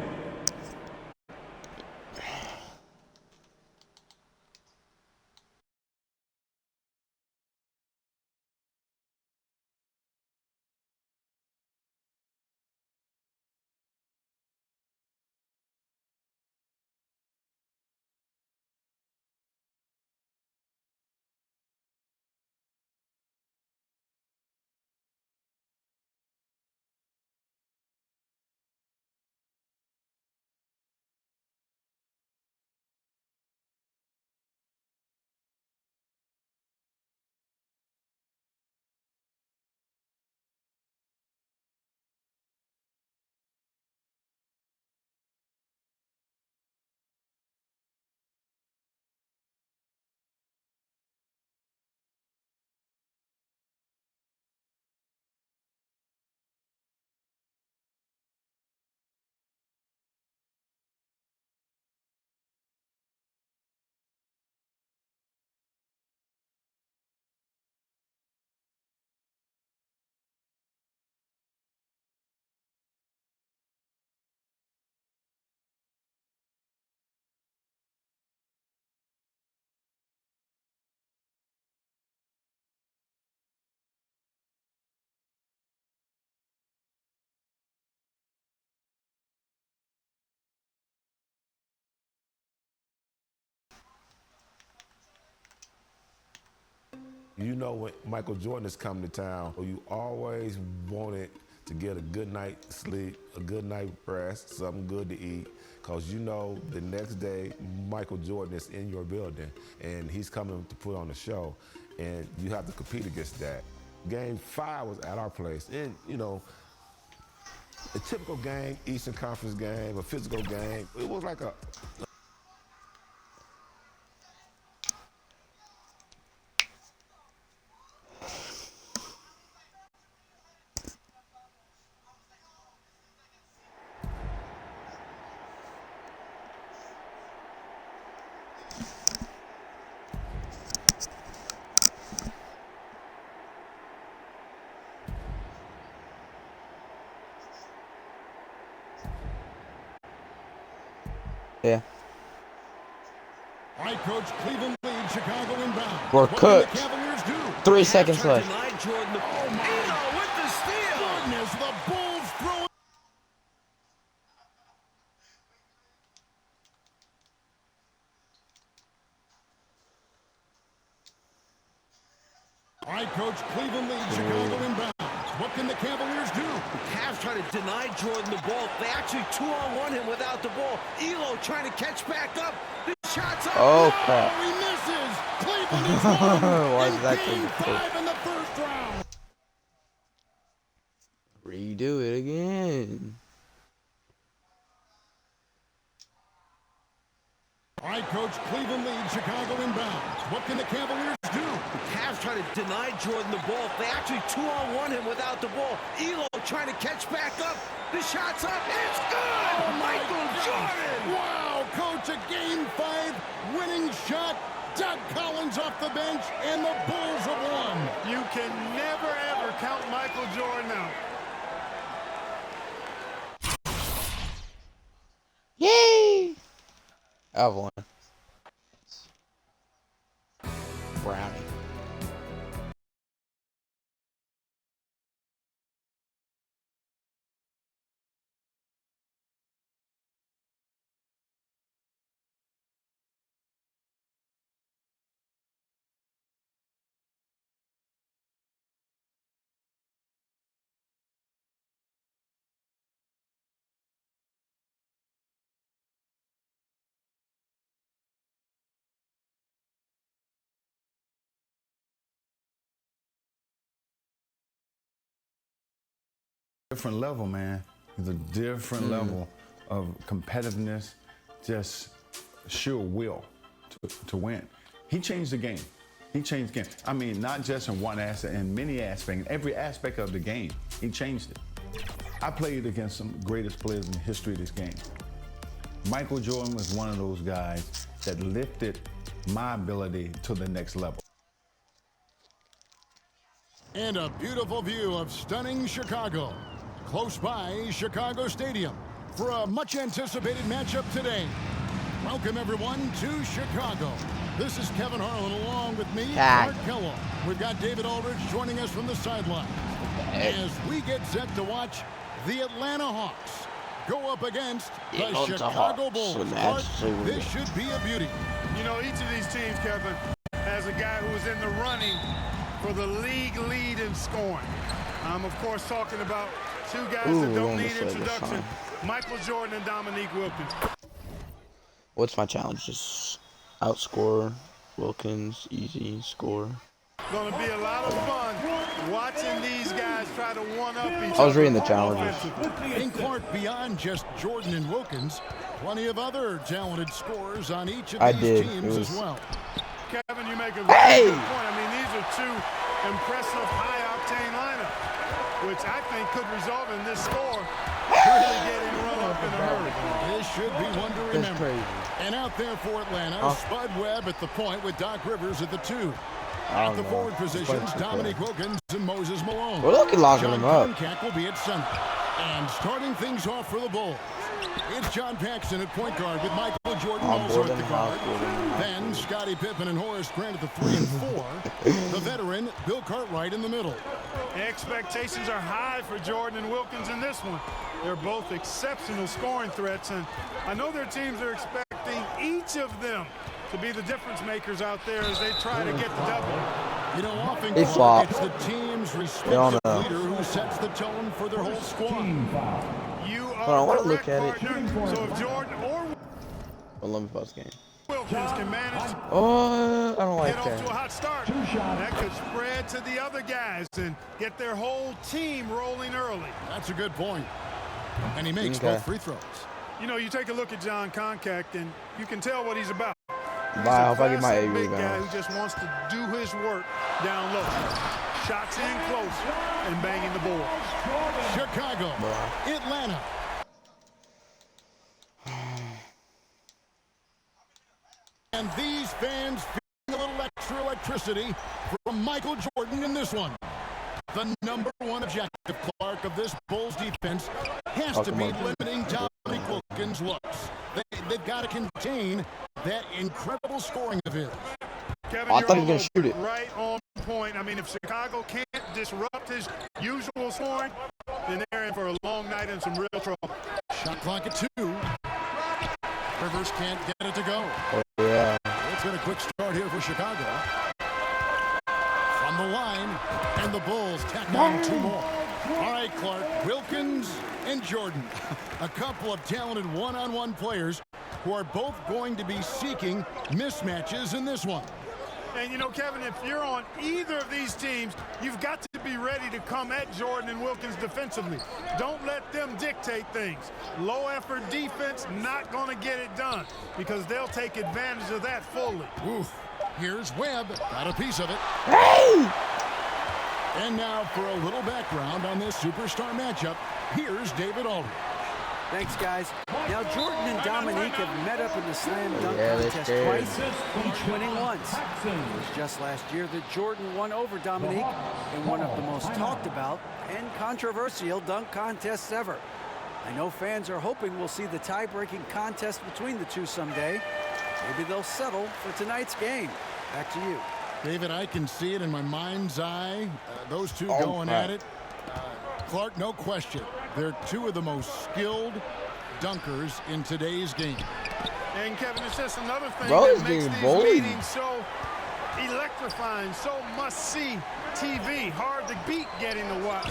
You know when Michael Jordan is coming to town, you always wanted to get a good night's sleep, a good night rest, something good to eat, because you know the next day Michael Jordan is in your building and he's coming to put on a show, and you have to compete against that. Game 5 was at our place, and you know, a typical game, Eastern Conference game, a physical game, it was like a Yeah. I coach Cleveland lead Chicago inbound. We're What can cooked. the Cavaliers do? 3 seconds left. Denied Jordan. Oh, my. With the steal. Goodness, the Bulls throw it. I coach Cleveland lead Chicago inbound. What can the Cavaliers do? Cavs trying to deny Jordan the ball. They actually 2-on-1 him without the ball. Elo trying to catch back up. The shot's up. Oh, crap. Oh, he misses. Cleveland is won Why in is that Game so 5 in the first round. Redo it again. I coach Cleveland lead Chicago inbound. What can the Cavaliers do? Cavs trying to deny Jordan the ball. They actually 2-on-1 him without the ball. Elo trying to catch back up. The shot's up. It's good. Oh, my Michael gosh. Jordan. Wow, coach, a Game 5 winning shot. Doug Collins off the bench, and the Bulls have won. you can never, ever count Michael Jordan out. I have one. Brownie. Different level, man. It's a different level of competitiveness, just sheer will to win. He changed the game. He changed the game. I mean, not just in one aspect, in many aspects, every aspect of the game. He changed it. I played against some greatest players in the history of this game. Michael Jordan was one of those guys that lifted my ability to the next level. And a beautiful view of stunning Chicago. Close by Chicago Stadium for a much-anticipated matchup today. Welcome, everyone, to Chicago. This is Kevin Harlan along with me, Clark Kellogg. We've got David Aldridge joining us from the sideline as we get set to watch the Atlanta Hawks go up against the Chicago Bulls. Clark, this should be a beauty. You know, each of these teams, Kevin, has a guy who is in the running for the league lead in scoring. I'm, of course, talking about two guys that don't need introduction, Michael Jordan and Dominique Wilkins. What's my challenge? Just outscore Wilkins, easy score. Going to be a lot of fun watching these guys try to one-up each other. I was reading the challenges. And Clark, beyond just Jordan and Wilkins, plenty of other talented scorers on each of these teams as well. Kevin, you make a very good point. I mean, these are two impressive high-octane lineups, which I think could result in this score really getting run up in a hurry. This should be one to remember. And out there for Atlanta, Spud Webb at the point with Doc Rivers at the 2. At the forward positions, Dominique Wilkins and Moses Malone. We're looking locking John him up. Koncak will be at center. And starting things off for the Bulls, it's John Paxson at point guard with Michael Jordan also at the guard. Then Scottie Pippen and Horace Grant at the 3 and 4. The veteran, Bill Cartwright in the middle. Expectations are high for Jordan and Wilkins in this one. They're both exceptional scoring threats, and I know their teams are expecting each of them to be the difference makers out there as they try to get the double. You know, often They flop. it's the team's respective leader who sets the tone for their whole squad. You I are want to correct, look at it. partner. So if Jordan or But let me pause the game. Wilkins can manage to Oh, I don't like get off to a that. hot start, that could spread to the other guys and get their whole team rolling early. That's a good point. And he makes both free throws. You know, you take a look at John Koncak, and you can tell what he's about. He's Bye, I a hope I get my classic 8 big guy rebounds. who just wants to do his work down low. Shots in close and banging the board. Chicago, Atlanta. And these fans feeling a little extra electricity from Michael Jordan in this one. The number one objective, Clark, of this Bulls defense has to be limiting Dominique Wilkins' looks. They've got to contain that incredible scoring of his. Kevin, I thought he was you're gonna shoot it. right on point. I mean, if Chicago can't disrupt his usual scoring, then they're in for a long night and some real trouble. Shot clock at 2. Rivers can't get it to go. Yeah. It's been a quick start here for Chicago. From the line, and the Bulls tack on 2 more. All right, Clark, Wilkins and Jordan, a couple of talented one-on-one players who are both going to be seeking mismatches in this one. And, you know, Kevin, if you're on either of these teams, you've got to be ready to come at Jordan and Wilkins defensively. Don't let them dictate things. Low-effort defense, not going to get it done because they'll take advantage of that fully. Oof. Here's Webb. Got a piece of it. Hey! And now for a little background on this superstar matchup, here's David Aldridge. Thanks, guys. Now, Jordan and Dominique have met up in the slam dunk contest did. twice, each winning once. It was just last year that Jordan won over Dominique in one of the most talked about and controversial dunk contests ever. I know fans are hoping we'll see the tie-breaking contest between the two someday. Maybe they'll settle for tonight's game. Back to you. David, I can see it in my mind's eye. Those two going at it. Clark, no question. They're two of the most skilled dunkers in today's game. And Kevin, it's just another thing Bro, that he's makes getting these bullied. meetings so electrifying, so must-see TV. Hard to beat getting to watch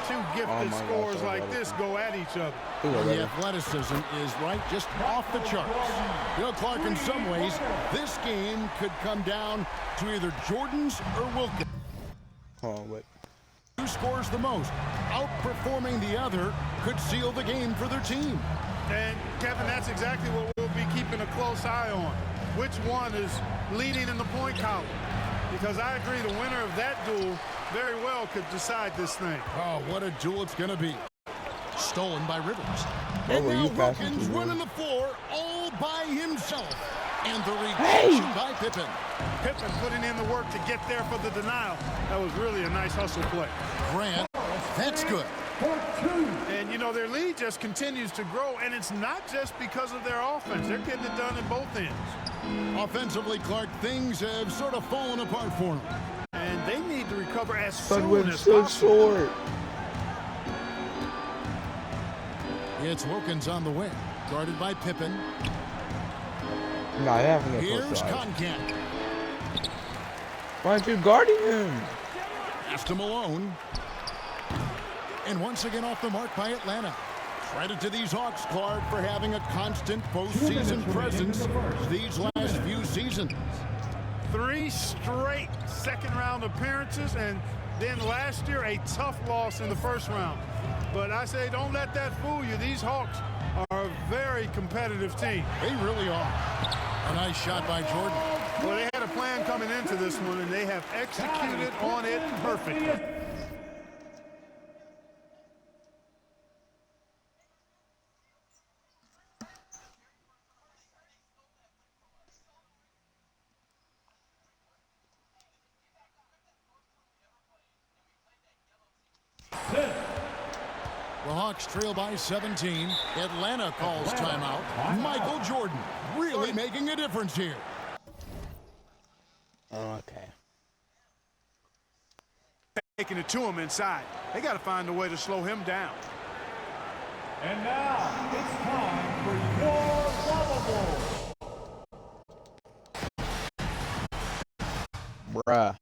two gifted Oh my scores gosh, like this go at each other. The athleticism is right just off the charts. You know, Clark, in some ways, this game could come down to either Jordan's or Wilkins. Hold on, wait. Who scores the most? Outperforming the other could seal the game for their team. And, Kevin, that's exactly what we'll be keeping a close eye on. Which one is leading in the point column? Because I agree the winner of that duel very well could decide this thing. Oh, what a duel it's going to be. Stolen by Rivers. What And were now you passing Wilkins to, running the floor all by himself. And the rejection by Pippen. Pippen putting in the work to get there for the denial. That was really a nice hustle play. Grant, that's good. And, you know, their lead just continues to grow, and it's not just because of their offense. They're getting it done at both ends. Offensively, Clark, things have sort of fallen apart for them. And they need to recover as Son soon went as so possible. short. It's Wilkins on the wing, guarded by Pippen. Nah, they haven't got Here's close to eyes. Concat. Why aren't you guarding him? Pass to Malone. And once again off the mark by Atlanta. Credit to these Hawks, Clark, for having a constant postseason presence these last few seasons. 3 straight second-round appearances, and then last year a tough loss in the first round. But I say don't let that fool you. These Hawks are a very competitive team. They really are. A nice shot by Jordan. Well, they had a plan coming into this one, and they have executed on it perfectly. The Hawks trail by 17. Atlanta calls timeout. Michael Jordan really making a difference here. Okay. Taking it to him inside. They got to find a way to slow him down. And now it's time for your bubble bowl. Bruh.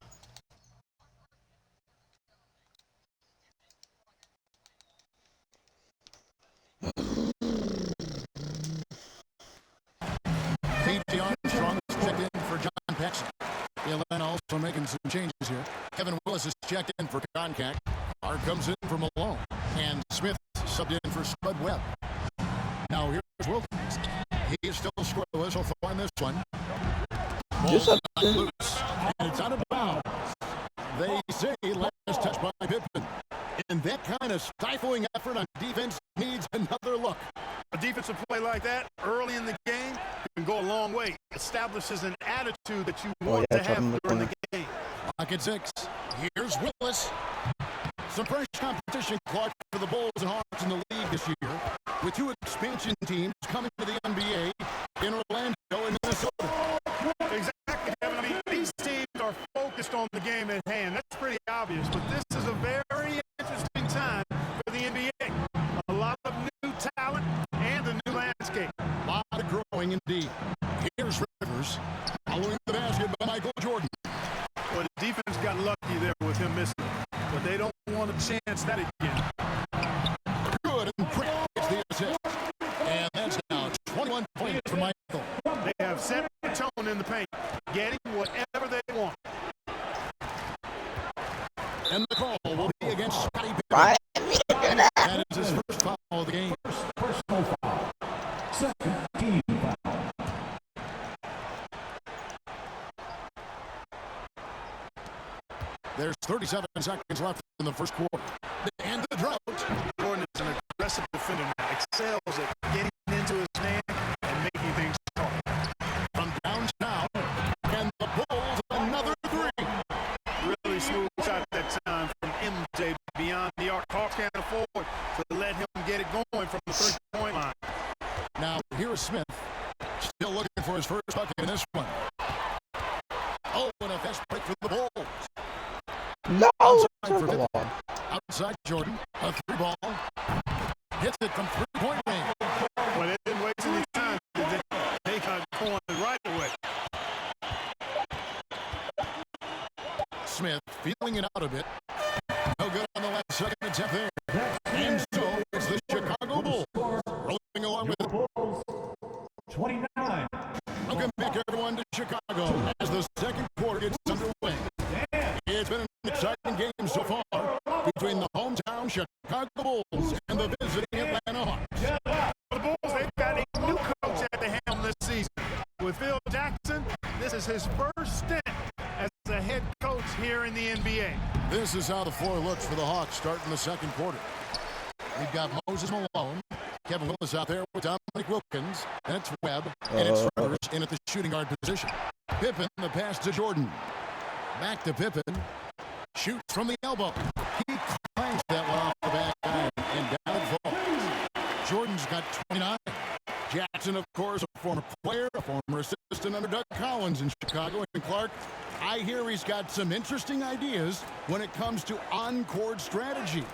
P.T. Armstrong is checked in for John Paxson. Atlanta also making some changes here. Kevin Willis is checked in for Concat. Hart comes in for Malone. And Smith subbed in for Spud Webb. Now here's Wilkins. He is still scoreless so far in this one. Just Ball's not loose. And it's out of bounds. They say last touch by Pippen. And that kind of stifling effort on defense needs another look. A defensive play like that early in the game can go a long way. Establishes an attitude that you want to have during the game. Clock at 6. Here's Willis. Some fresh competition, Clark, for the Bulls and Hawks in the league this year, with 2 expansion teams coming to the NBA in Orlando and Minnesota. Exactly, Kevin. I mean, these teams are focused on the game at hand. That's pretty obvious, but this is a very interesting time for the NBA. A lot of new talent and a new landscape. A lot of growing indeed. Here's Rivers, following the basket by Michael Jordan. Well, the defense got lucky there with him missing, but they don't want to chance that again. Good, and Grant gets the assist. And that's now 21 points for Michael. They have set the tone in the paint, getting whatever they want. And the call will be against Scottie Pippen. That is his first foul of the game. Personal foul. Second team foul. There's 37 seconds left in the first quarter. And the drought. Jordan is an aggressive defender now. Excels at getting into his man and making things hard. From downtown. And the Bulls another 3. Really smooth shot that time from MJ beyond the arc. Hawks can't afford to let him get it going from the 3. fast break for the Bulls. No! Outside for Circle Pippen. ball. Outside Jordan. A three ball. Hits it from three-point range. Well, they didn't waste any time. They got going right away. Smith feeling it out a bit. No good on the last second attempt there. And so it's the Chicago Bulls rolling along with it. Bulls 29. Welcome back, everyone, to Chicago as the second quarter gets underway. It's been an exciting game so far between the hometown Chicago Bulls and the visiting Atlanta Hawks. The Bulls, they've got a new coach at the helm this season. With Phil Jackson, this is his first stint as a head coach here in the NBA. This is how the floor looks for the Hawks starting the second quarter. We've got Moses Malone, Kevin Willis out there with Dominic Wilkins, and it's Webb, and it's Rivers in at the shooting guard position. Pippen, the pass to Jordan. Back to Pippen. Shoots from the elbow. He clanks that one off the back iron, and down it falls. Jordan's got 29. Jackson, of course, a former player, a former assistant under Doug Collins in Chicago. And Clark, I hear he's got some interesting ideas when it comes to on-court strategy.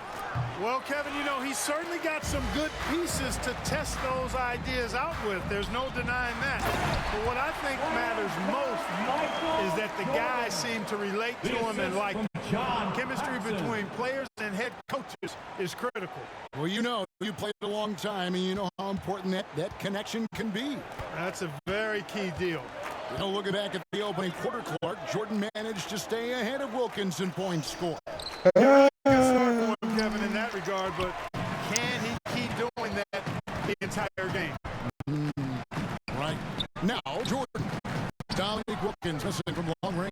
Well, Kevin, you know, he's certainly got some good pieces to test those ideas out with. There's no denying that. But what I think matters most is that the guys seem to relate to him and like him. Chemistry between players and head coaches is critical. Well, you know, you played a long time, and you know how important that connection can be. That's a very key deal. You know, looking back at the opening quarter, Clark, Jordan managed to stay ahead of Wilkins in points scored. Good start for him, Kevin, in that regard, but can he keep doing that the entire game? Right. Now, Jordan. Dominic Wilkins missing from long range.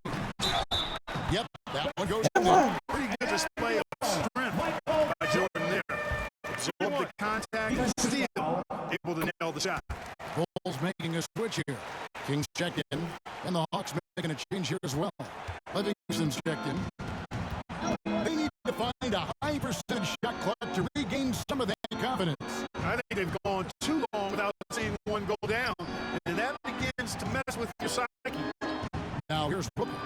Yep, that one goes in there. Pretty good display of strength by Jordan there. Absorb the contact and steal, able to nail the shot. Bulls making a switch here. Kings check in, and the Hawks making a change here as well. Livingston's checked in. They need to find a high percentage shot clock to regain some of that confidence. I think they've gone too long without seeing one go down, and that begins to mess with your psyche. Now here's Wilkins.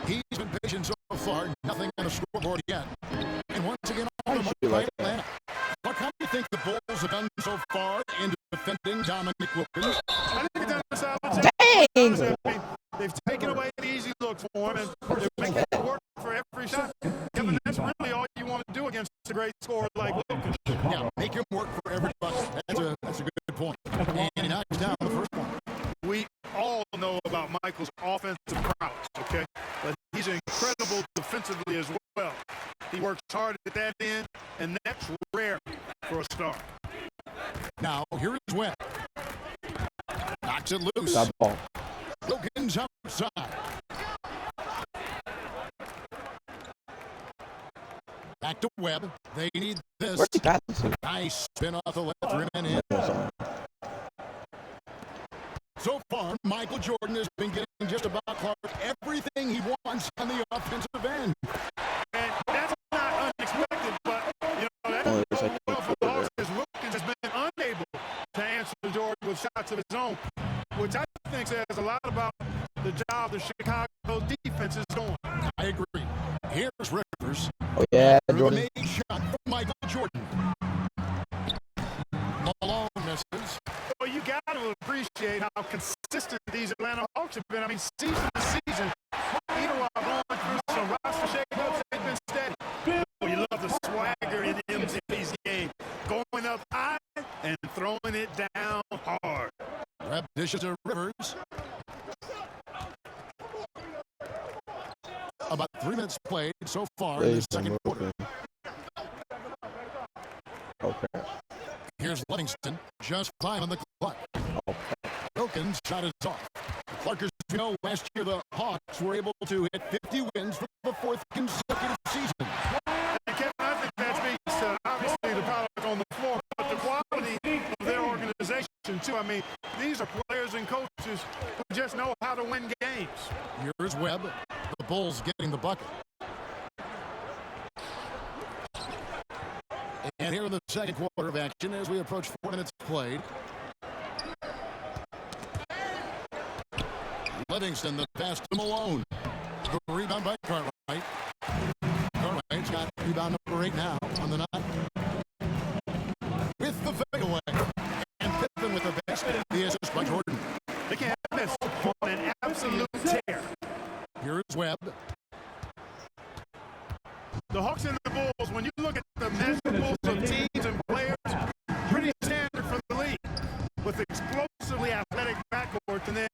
He's been patient so far, nothing on the scoreboard yet. And once again, on the mark by Atlanta. What kind do you think the Bulls have done so far in defending Dominic Wilkins? I think they've done a solid job. Dang! They've taken away the easy look for him, and they're making it work for every shot. Kevin, that's really all you want to do against a great scorer like Wilkins. Yeah, make him work for every bucket. That's a good point. And he knocks down the first one. We all know about Michael's offensive prowess, okay? But he's incredible defensively as well. He works hard at that end, and that's rare for a star. Now, here is Webb. Knocks it loose. That ball. Wilkins outside. Back to Webb. They need this. Where's he passing to? Nice spin off the left rim and in. So far, Michael Jordan has been getting just about Clark everything he wants on the offensive end. And that's not unexpected, but, you know, that Oh, doesn't there's go like well for the Hawks because Wilkins has been unable to answer Jordan with shots of his own, which I think says a lot about the job the Chicago defense is doing. I agree. Here's Rivers. Oh, yeah, Through the Jordan. made shot from Michael Jordan. Malone misses. Well, you got to appreciate how consistent these Atlanta Hawks have been. I mean, season to season, even while going through some roster shakeups, they've been steady. Oh, you love the swagger in MZ's game. Going up high and throwing it down hard. Grab dishes to Rivers. About 3 minutes played so far in the second quarter. Okay. Here's Livingston, just 5 on the clock. Wilkins shot is off. Clarkers, you know, last year the Hawks were able to hit 50 wins for the 4th consecutive season. And Kevin, I think that speaks to obviously the product on the floor, but the quality of their organization too. I mean, these are players and coaches who just know how to win games. Here's Webb. The Bulls getting the bucket. And here in the second quarter of action as we approach 4 minutes played. Livingston, the pass to Malone. The rebound by Cartwright. Cartwright's got rebound number 8 now on the night. With the fadeaway. And Pippen with the basket. The assist by Jordan. They can't miss on an absolute tear. Here's Webb. The Hawks and the Bulls, when you look at the measurables of teams and players, pretty standard for the league. With explosively athletic backcourts and then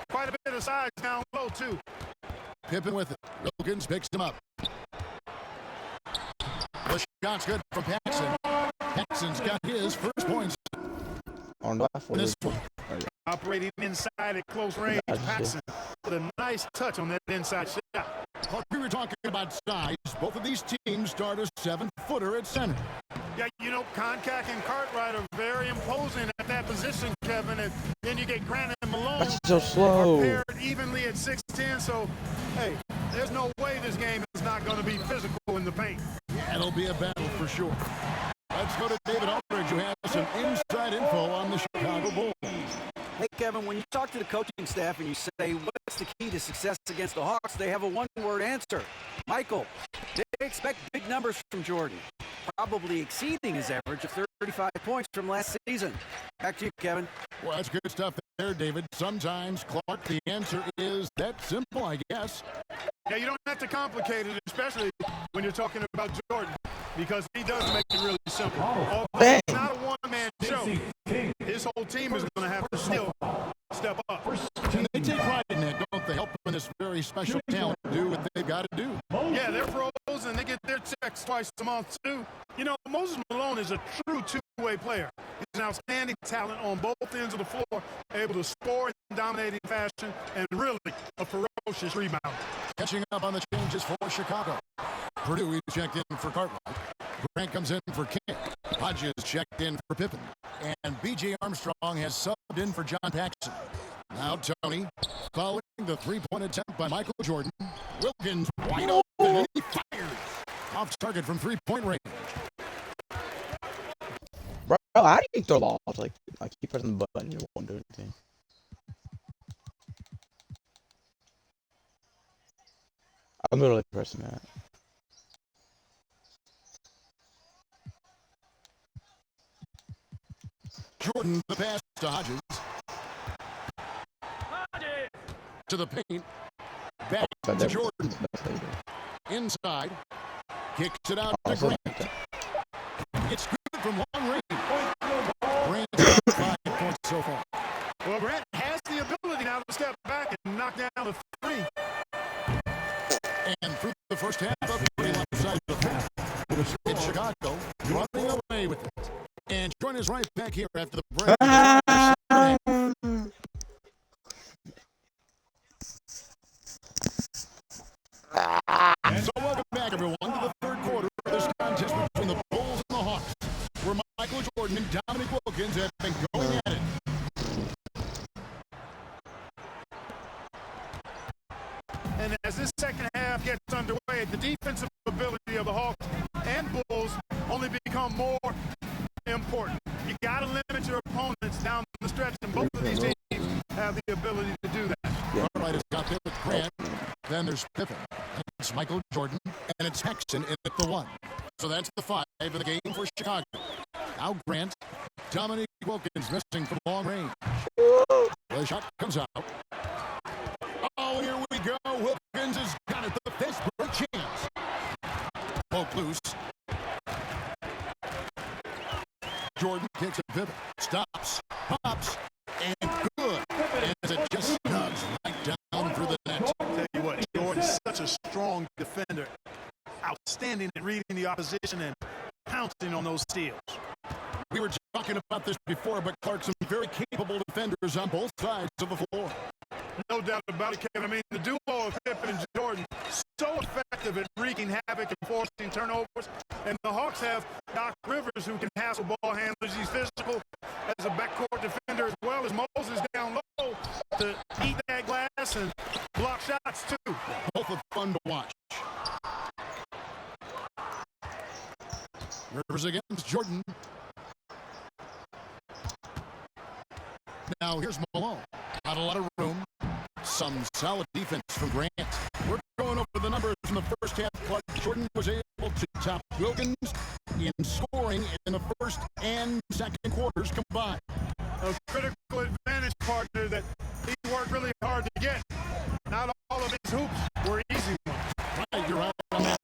quite a bit of size down low, too. Pippen with it. Wilkins picks him up. The shot's good from Paxson. Paxson's got his first points On in this one. Operating inside at close range, Paxson with a nice touch on that inside shot. Well, we were talking about size. Both of these teams start a 7-footer at center. Yeah, you know, Koncak and Cartwright are very imposing at that position, Kevin. And then you get Grant and Malone That's so slow. paired evenly at 6'10". So, hey, there's no way this game is not going to be physical in the paint. Yeah, it'll be a battle for sure. Let's go to David Aldridge, who has some inside info on the Chicago Bulls. Hey, Kevin, when you talk to the coaching staff and you say, what's the key to success against the Hawks, they have a one-word answer. Michael. They expect big numbers from Jordan, probably exceeding his average of 35 points from last season. Back to you, Kevin. Well, that's good stuff there, David. Sometimes, Clark, the answer is that simple, I guess. Yeah, you don't have to complicate it, especially when you're talking about Jordan, because he does make it really simple. Although it's not a one-man show, his whole team is going to have to still step up. And they take pride in that, don't they? Helping this very special talent do what they've got to do. Yeah, they're pros, and they get their checks twice a month, too. You know, Moses Malone is a true two-way player. He's an outstanding talent on both ends of the floor, able to score in dominating fashion, and really a ferocious rebounder. Catching up on the changes for Chicago. Purdue is checked in for Cartwright. Grant comes in for King. Hodges checked in for Pippen. And B.J. Armstrong has subbed in for John Paxson. Now Tony, following the three-point attempt by Michael Jordan. Wilkins wide open, and he fires. Off target from three-point range. Bro, how do you throw balls? Like keep pressing the button, you won't do anything. I'm literally pressing that. Jordan, the pass to Hodges. To the paint. Back to Jordan. Inside. Kicks it out to Grant. It's good from long range. Grant's got 5 points so far. Well, Grant has the ability now to step back and knock down the three. And through the first half of the game outside the paint. It's Chicago running away with it. And join us right back here after the break. And so welcome back, everyone, to the third quarter of this contest between the Bulls and the Hawks, where Michael Jordan and Dominic Wilkins have been going at it. And as this second half gets underway, the defensive ability of the Hawks and Bulls only become more important. You got to limit your opponents down the stretch, and both of these teams have the ability to do that. Cartwright has got there with Grant. Then there's Pippen. It's Michael Jordan, and it's Paxson in at the 1. So that's the 5 in the game for Chicago. Now Grant. Dominic Wilkins missing from long range. The shot comes out. Oh, here we go. Wilkins has got it. The desperate chance. Poke loose. Jordan kicks it. Pippen stops. Pops. And good. As it just snugs right down through the net. Tell you what, Jordan's such a strong defender. Outstanding at reading the opposition and pouncing on those steals. We were talking about this before, but Clark, some very capable defenders on both sides of the floor. No doubt about it, Kevin. I mean, the duo of Pippen and Jordan, so effective at wreaking havoc and forcing turnovers. And the Hawks have Doc Rivers, who can hassle ball handlers. He's physical as a backcourt defender, as well as Moses down low to eat that glass and block shots, too. Both are fun to watch. Rivers against Jordan. Now here's Malone. Not a lot of room. Some solid defense from Grant. Working half, Clark Jordan was able to top Wilkins in scoring in the first and second quarters combined. A critical advantage partner that he worked really hard to get. Not all of his hoops were easy ones. Right, you're right on that.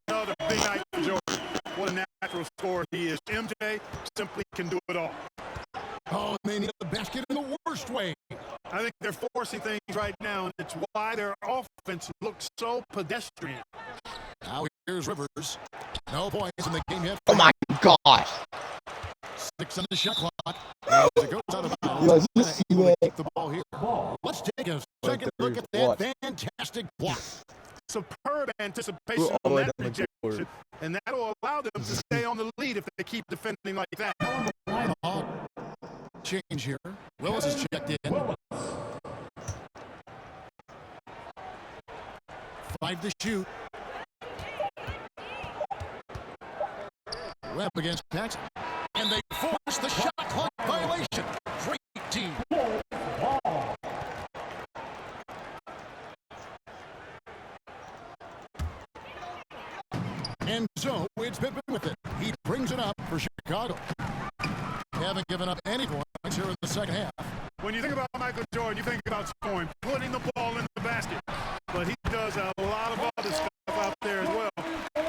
Another big night for Jordan. What a natural scorer he is. MJ simply can do it all. Oh, and they need the basket in the worst way. I think they're forcing things right now, and it's why their offense looks so pedestrian. Now here's Rivers. No points in the game yet. Oh my gosh. 6 on the shot clock. As it goes out of bounds. Able to keep the ball here. Let's take a second look at that fantastic block. Superb anticipation on that rejection, and that will allow them to stay on the lead if they keep defending like that. Change here. Willis is checked in. 5 to shoot. Webb against Jackson. And they force the shot clock violation. Great team. And so it's Pippen with it. He brings it up for Chicago. They haven't given up any points here in the second half. When you think about Michael Jordan, you think about scoring, putting the ball in the basket. But he does a lot of other stuff out there as well,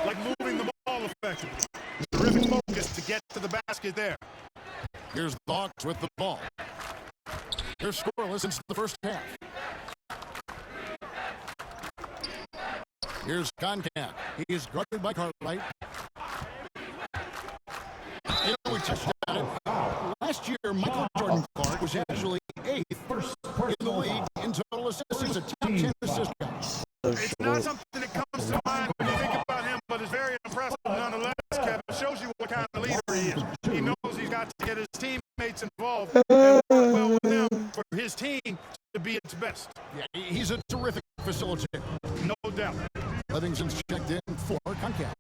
like moving the ball effectively. Terrific focus to get to the basket there. Here's the Hawks with the ball. They're scoreless since the first half. Here's Concan. He is guarded by Cartwright. We touched on it. Last year, Michael Jordan Clark was actually 8th in the league in total assists. He's a top 10 assist guy. It's not something that comes to mind when you think about him, but it's very impressive nonetheless, Kevin. It shows you what kind of leader he is. He knows he's got to get his teammates involved and work well with them for his team to be its best. Yeah, he's a terrific facilitator. No doubt. Livingston's checked in for Concan.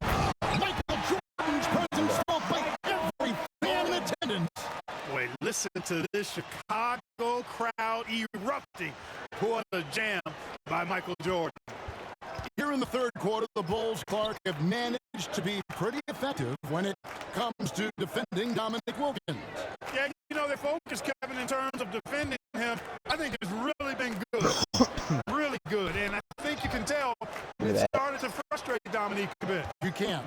Michael Jordan's presence felt by every fan in attendance. Wait, listen to this Chicago crowd erupting. What a jam by Michael Jordan. Here in the third quarter, the Bulls, Clark, have managed to be pretty effective when it comes to defending Dominic Wilkins. Yeah, you know, their focus, Kevin, in terms of defending him, I think has really been good. Really good. And I think you can tell it started to frustrate Dominique a bit. You can.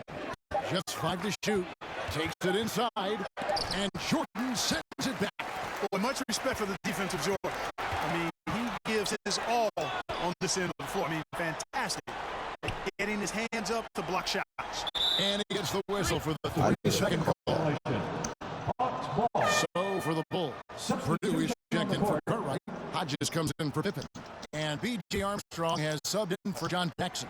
Just 5 to shoot. Takes it inside. And Jordan sends it back. Well, much respect for the defensive Jordan. I mean, he gives his all on this end of the floor. I mean, fantastic. Getting his hands up to block shots. And he gets the whistle for the 30-second call. So for the Bulls, Purdue is checked in for Cartwright. Hodges comes in for Pippen. And B.J. Armstrong has subbed in for John Jackson.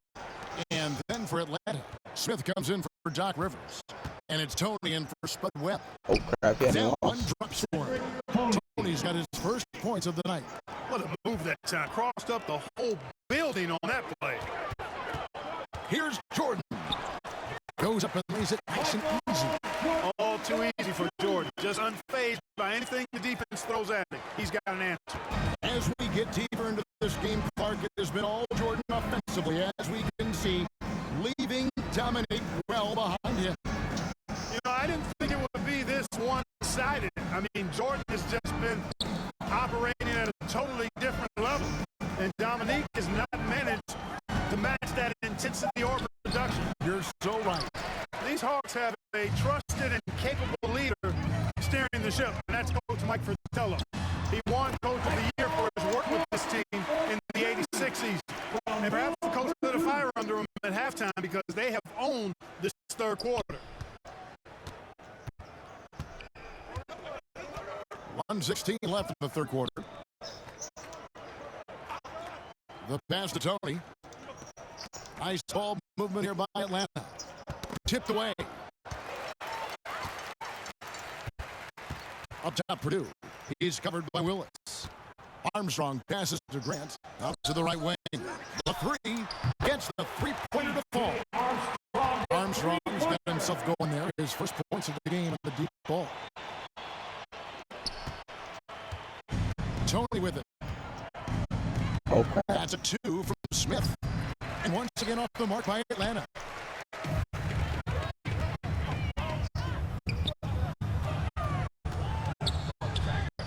And then for Atlanta, Smith comes in for Doc Rivers. And it's Tony in for Spud Webb. Oh, crap. Yeah, Then one drop score. Tony's got his first points of the night. What a move that time. Crossed up the whole building on that play. Here's Jordan. Goes up and lays it nice and easy. All too easy for Jordan. Just unfazed by anything the defense throws at him. He's got an answer. As we get deeper into this game, Clark, it has been all Jordan offensively, as we can see, leaving Dominic well behind him. You know, I didn't think it would be this one-sided. I mean, Jordan has just been operating at a totally different level, and Dominique has not managed to match that intensity or production. You're so right. These Hawks have a trusted and capable leader steering the ship, and that's Coach Mike Fratello. He won Coach of the Year for his work with this team in the '86 season. And perhaps the coach lit a fire under him at halftime because they have owned this third quarter. 1:16 left in the third quarter. The pass to Tony. Nice ball movement here by Atlanta. Tipped away. Up top, Purdue. He's covered by Willis. Armstrong passes to Grant. Up to the right wing. The three gets the three-pointer to fall. Armstrong's got himself going there. His first points of the game at the deep ball. Tony with it. Oh, crap. That's a 2 from Smith. And once again off the mark by Atlanta.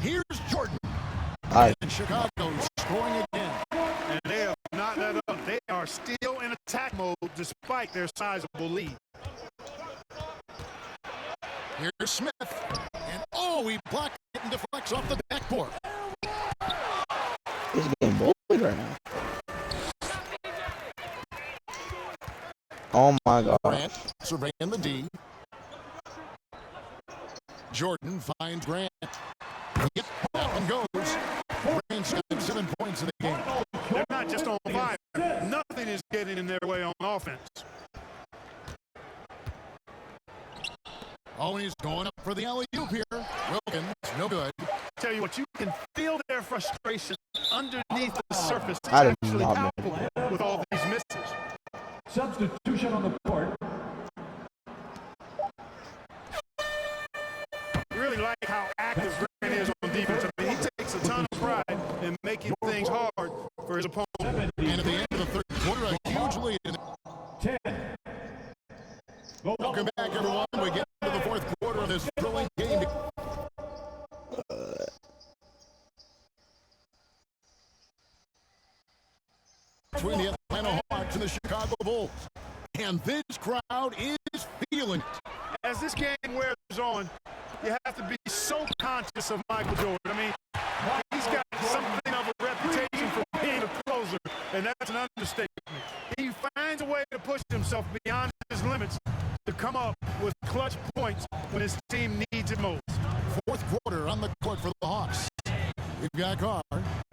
Here's Jordan. Alright. And Chicago scoring again. And they have not let up. They are still in attack mode despite their sizable lead. Here's Smith. And oh, he blocked it and deflects off the backboard. He's getting bullied right now. Oh my God. Grant surveying the D. Jordan finds Grant. Yep, up and goes. Grant's got 7 points in the game. They're not just on fire. Nothing is getting in their way on offense. Oh, and he's going up for the alley-oop here. Wilkins, no good. Tell you what, you can feel their frustration underneath the surface. It's I did actually not make palpable with all these misses. Substitution on the court. Really like how active Grant is on defense. I mean, he takes a ton of pride in making things hard for his opponent. And at the end of the third quarter, a huge lead. 10. Welcome back, everyone. We get into the fourth quarter of this thrilling game. Between the Atlanta Hawks and the Chicago Bulls. And this crowd is feeling it. As this game wears on, you have to be so conscious of Michael Jordan. I mean, he's got something of a reputation for being a closer, and that's an understatement. He finds a way to push himself beyond his limits to come up with clutch points when his team needs it most. Fourth quarter on the court for the Hawks. We've got Carr.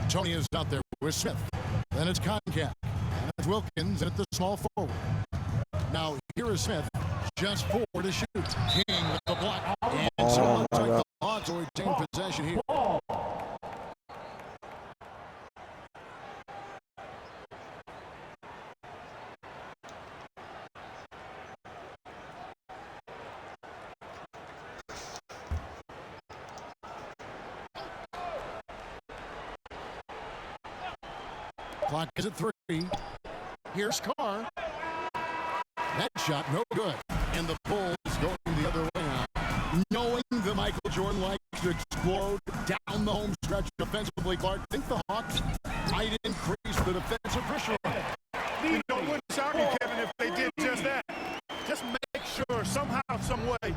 Tony is out there with Smith. Then it's Concat. And it's Wilkins at the small forward. Now here is Smith. Just 4 to shoot. King with the block. And so it looks like the Hawks will retain possession here. Clock is at 3. Here's Carr. That shot no good. And the Bulls going the other way now. Knowing that Michael Jordan likes to explode down the home stretch defensively, Clark, think the Hawks might increase the defensive pressure. You know, it wouldn't shock me, Kevin, if they did just that. Just make sure somehow, some way,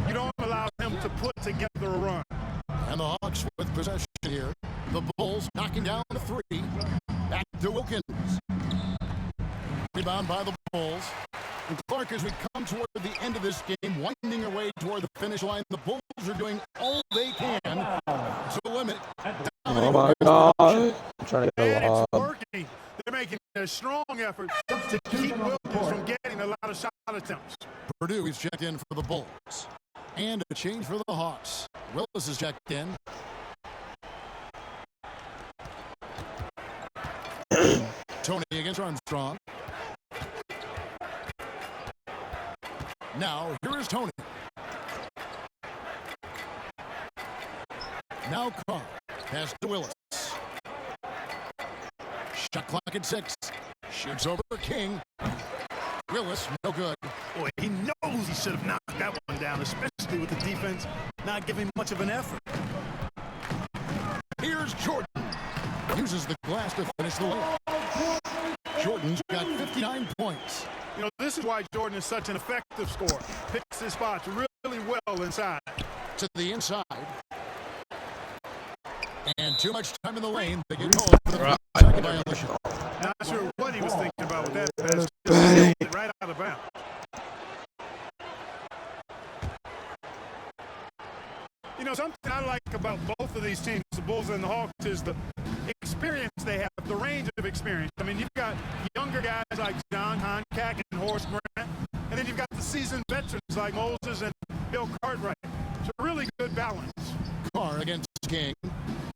you don't allow him to put together a run. And the Hawks with possession here. The Bulls knocking down the 3. Back to Wilkins. Rebound by the Bulls. And Clark, as we come toward the end of this game, winding our way toward the finish line, the Bulls are doing all they can to limit. Oh my God. I'm trying to And go it's up. working. They're making a strong effort to keep Wilkins from getting a lot of shot attempts. Purdue is checked in for the Bulls. And a change for the Hawks. Willis is checked in. Tony against Armstrong. Now, here is Tony. Now Carr. Pass to Willis. Shot clock at 6. Shoots over King. Willis, no good. Boy, he knows he should have knocked that one down, especially with the defense not giving much of an effort. Here's Jordan. Uses the glass to finish the layup. Jordan's got 59 points. You know, this is why Jordan is such an effective scorer. Picks his spots really well inside. To the inside. And too much time in the lane. They get called for the second violation. Not sure what he was thinking about with that pass. Just sailed it right out of bounds. You know, something I like about both of these teams, the Bulls and the Hawks, is the experience they have, the range of experience. I mean, you've got younger guys like John Honcack and Horace Grant, and then you've got the seasoned veterans like Moses and Bill Cartwright. It's a really good balance. Carr against King.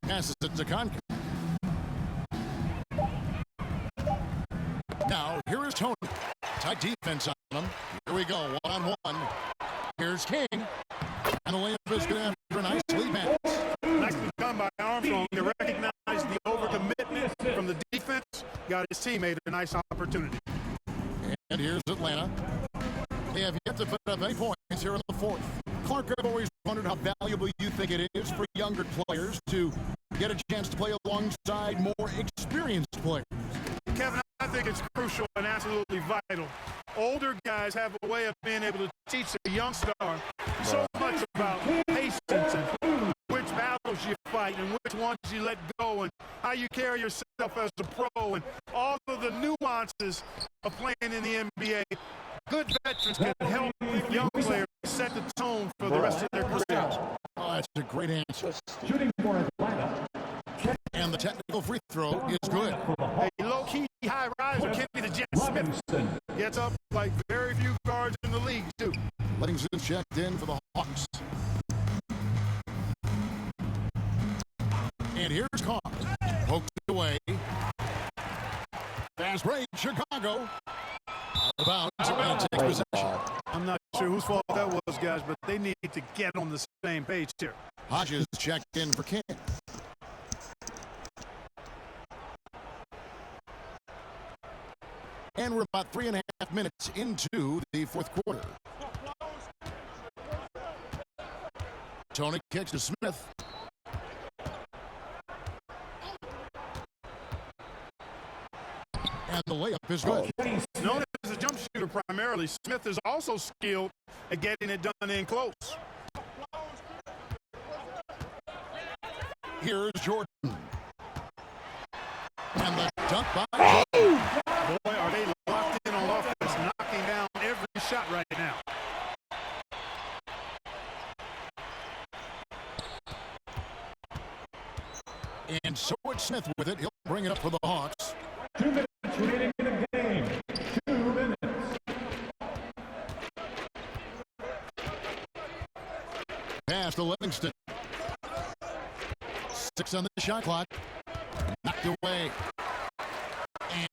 Passes it to Conker. Now, here is Tony. Tight defense on him. Here we go, one-on-one. Here's King. And the layup is good after a nice lead pass. Nicely done by Armstrong to recognize the overcommitment from the defense. Got his teammate a nice opportunity. And here's Atlanta. They have yet to put up any points here in the fourth. Clark, I've always wondered how valuable you think it is for younger players to get a chance to play alongside more experienced players. Kevin, I think it's crucial and absolutely vital. Older guys have a way of being able to teach a young star so much about patience and which battles you fight and which ones you let go and how you carry yourself as a pro and all of the nuances of playing in the NBA. Good veterans can help young players set the tone for the rest of their careers. Oh, that's a great answer. Shooting for Atlanta. And the technical free throw is good. A low-key high riser, Kenny the Jet Smith, Livingston. gets up like very few guards in the league, too. Livingston checked in for the Hawks. And here's Carr. Poked it away. Fast break, Chicago. Out of bounds, and takes possession. I'm not sure whose fault that was, guys, but they need to get on the same page here. Hodges checked in for King. And we're about 3.5 minutes into the fourth quarter. Tony kicks to Smith. And the layup is good. Known as a jump shooter primarily, Smith is also skilled at getting it done in close. Here's Jordan. And the dunk by Jordan. Boy, are they locked in on offense, knocking down every shot right now. And so it's Smith with it. He'll bring it up for the Hawks. 2 minutes remaining in the game. 2 minutes. Pass to Livingston. 6 on the shot clock. Knocked away.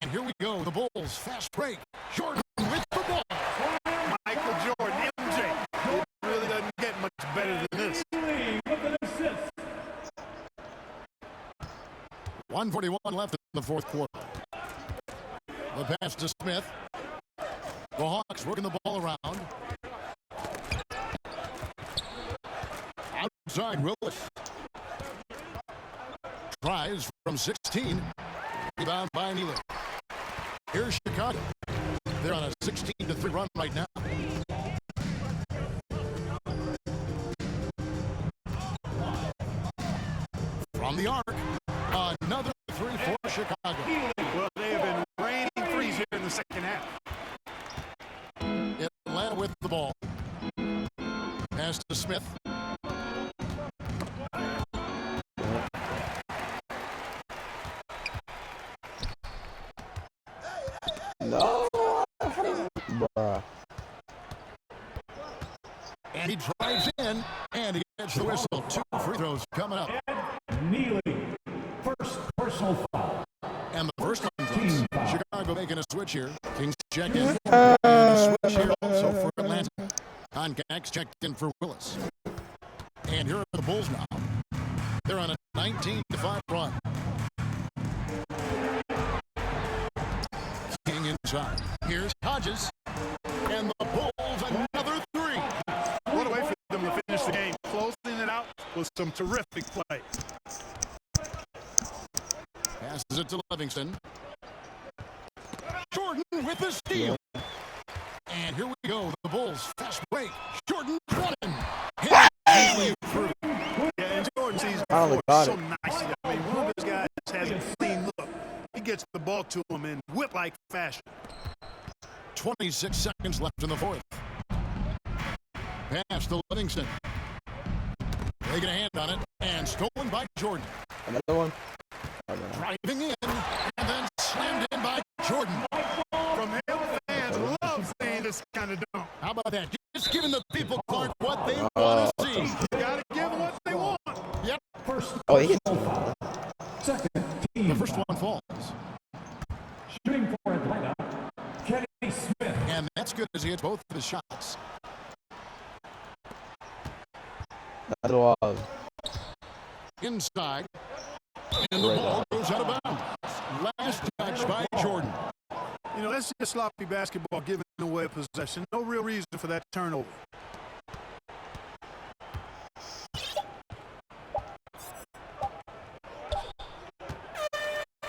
And here we go. The Bulls fast break. Jordan with the ball. Michael Jordan, MJ. It really doesn't get much better than this. With an assist. 1:41 left in the fourth quarter. The pass to Smith. The Hawks working the ball around. Outside Willis. Tries from 16. Rebound by Neely. Here's Chicago. They're on a 16-3 run right now. From the arc, another 3 for Chicago. Well, they have been raining threes here in the second half. Atlanta with the ball. Pass to Smith. No. Bruh. And he drives in, and he gets the whistle. 2 free throws coming up. Neely. First personal foul. And the first one comes. Chicago making a switch here. Kings check in. And a switch here also for Atlanta. Contacts checked in for Willis. And here are the Bulls now. They're on a 19-5 run. King inside. Here's Hodges. And the Bulls another 3. What a way for them to finish the game. Closing it out with some terrific play. Passes it to Livingston. Jordan with the steal. And here we go. The Bulls fast break. Jordan running. Hit through. Yeah, and Jordan sees Finally before got so it. nicely. I mean, one of those guys has a clean look. He gets the ball to him in whip-like fashion. 26 seconds left in the fourth. Pass to Livingston. They get a hand on it. And stolen by Jordan. Another one. Driving in. And then slammed in by Jordan. From him, fans love seeing this kind of dunk. How about that? Just giving the people, Clark, what they want to see. You got to give them what they want. Yep. First Oh, he hit personal foul. Second team. The first one falls. Shooting for Atlanta. Kenny Smith. And that's good as he hits both of his shots. That was. Inside. And the ball goes out of bounds. Last touch by Jordan. You know, let's see a sloppy basketball giving away possession. No real reason for that turnover.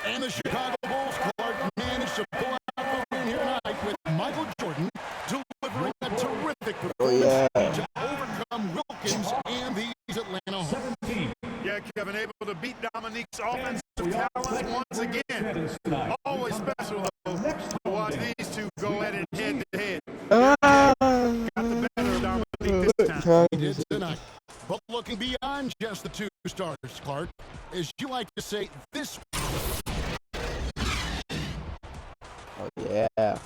And the Chicago Bulls, Clark, managed to pull out the win here tonight with Michael Jordan delivering a terrific performance to overcome Wilkins and these Atlanta Hawks. Yeah, Kevin, able to beat Dominique's offensive talents once again. Always special, though, to watch these two go at it head-to-head. Got the better of Dominique this time. He did tonight. But looking beyond just the two starters, Clark, as you like to say, this... Oh, yeah.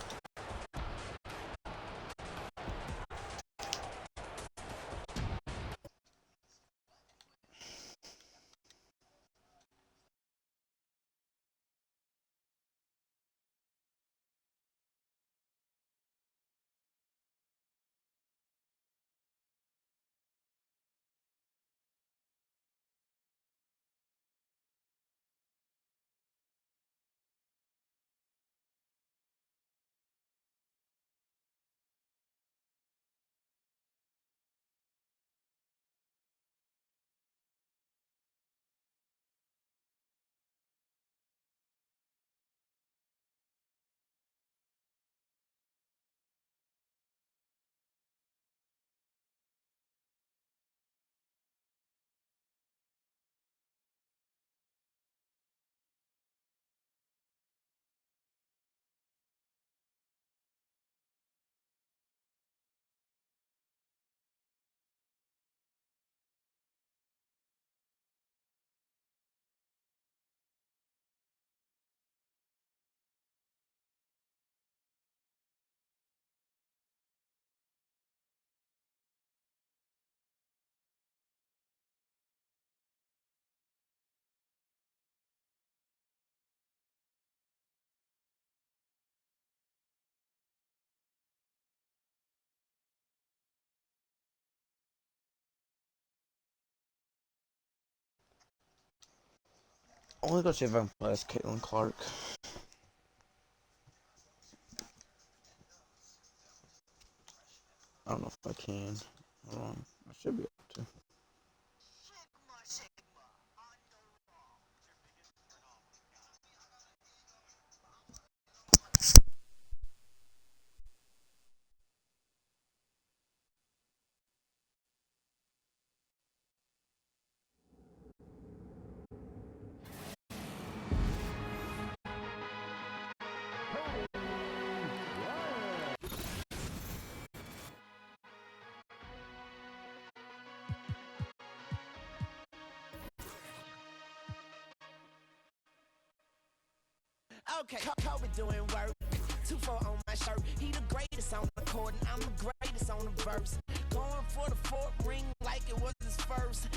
I want to go see if I can play as Caitlin Clark. I don't know if I can. Hold on. I should be able to. Okay, Kobe doing work. 2-4 on my shirt. He the greatest on the court, and I'm the greatest on the verse. Going for the fourth ring like it was his first.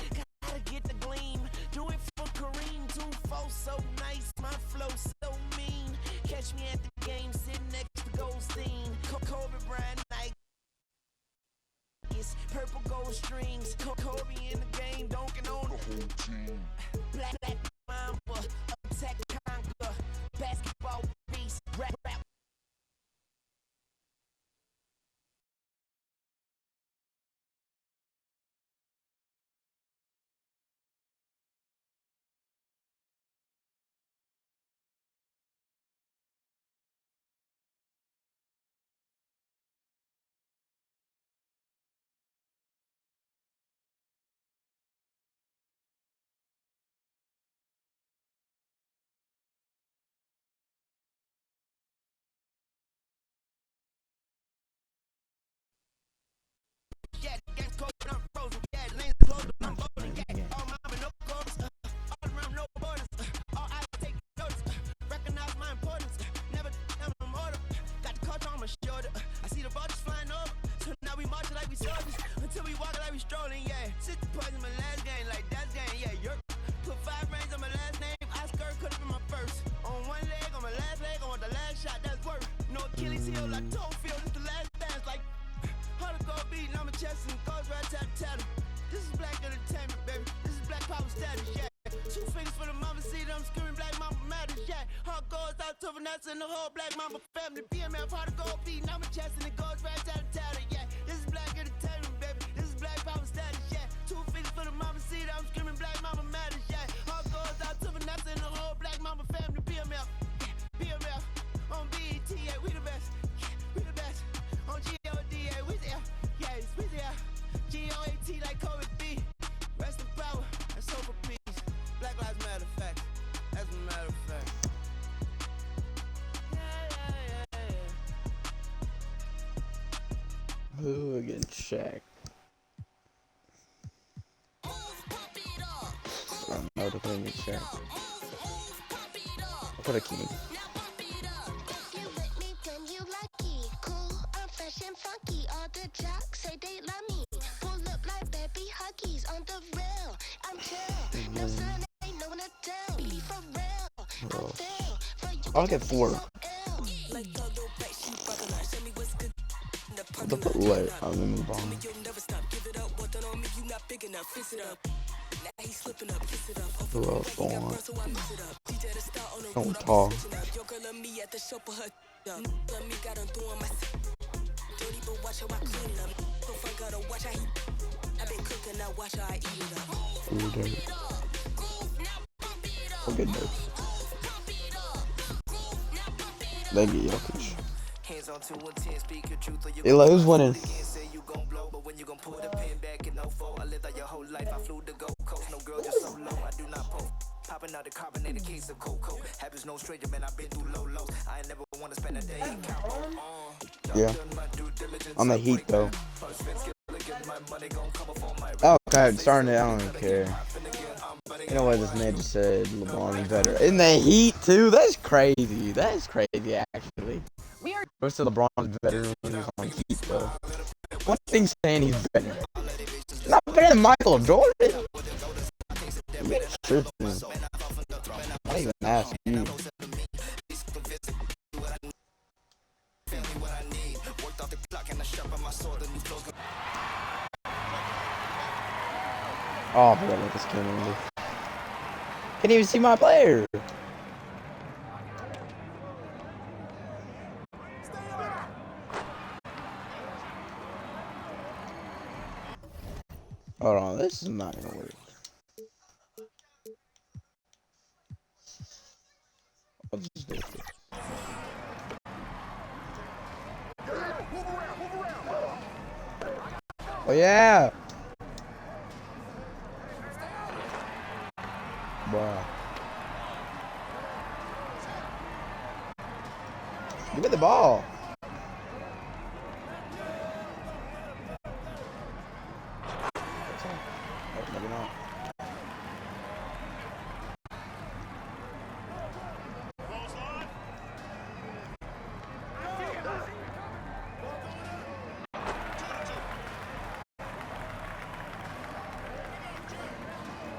Gotta get the gleam. Do it for Kareem. 2-4 so nice, my flow so mean. Catch me at the game, sitting next to Goldstein. Kobe Bryant like purple gold strings. Kobe in the game, dunking on the whole team. Black Mamba, attack conquer. Basketball beast, rap. Yeah, the game's cold, I'm frozen. Yeah, lanes closed, I'm bowling. Yeah, all mama, no quarters. All around, no borders. All eyes take notice. Recognize my importance. Never am a mortal. Got the culture on my shoulder. I see the vultures flying over. So now we marching like we soldiers. Until we walking like we strolling, yeah. 60 points in my last game, like that's game, yeah. Yerk. Put 5 rings on my last name. Oscar could have been my first. On one leg, on my last leg, I want the last shot, that's worth. No Achilles heel, like toe field, it's the last dance, like. Hardcore beating on my chest and goes right tat. This is black entertainment, baby. This is black power status, yeah. 2 fingers for the mama, see them screaming black mama matters, yeah. Hard goes out to Tuva nuts and the whole Black Mamba family. BMF part of gold beating. I'm a chest and it goes right out of town. Yeah, this is Black Entertainment, baby. This is Black Power status. Yeah, 250 for the mama seat. I'm screaming Black Mama matters. Yeah, all goes out to Vanessa and the whole Black Mamba family. BMF, BMF on BET. Yeah, we the best. Yeah, we the best. On GOD, yeah, we there. Yeah, we there. GOAT like COVID B. Rest in power and soul for peace. Black Lives Matter fact. As a matter of fact. Ooh, again, check. I'm out of playing check. I'll put a key. You with me when you lucky. Cool, I'm fresh and funky. All the jocks say they love me. Pull up like baby huggies on the rail. I'm chill. No sun, ain't no one to tell. Be for real. I feel for you. I'll get 4. The put light. I'm gonna move on. Who else going? Don't talk. Ooh, dirt. Oh, good dirt. Thank you, Jokic. Eli, who's winning? Popping out the carbonated case of cocoa. Habits no stranger, man. I've been through low lows. I ain't never wanna spend a day in Cabo. Yeah. On the Heat, though. Okay, starting it. I don't even care. You know what this man just said? LeBron is better. In the Heat, too? That's crazy. That's crazy, actually. Most of LeBron's better when he's on Heat, though. One thing saying he's better. Not better than Michael Jordan. You're tripping. I didn't even ask you. Oh, I forgot about this camera. Can't even see my player. Hold on, this is not gonna work. I'll just do it. Oh yeah! Bruh. Give me the ball. Oh, maybe not.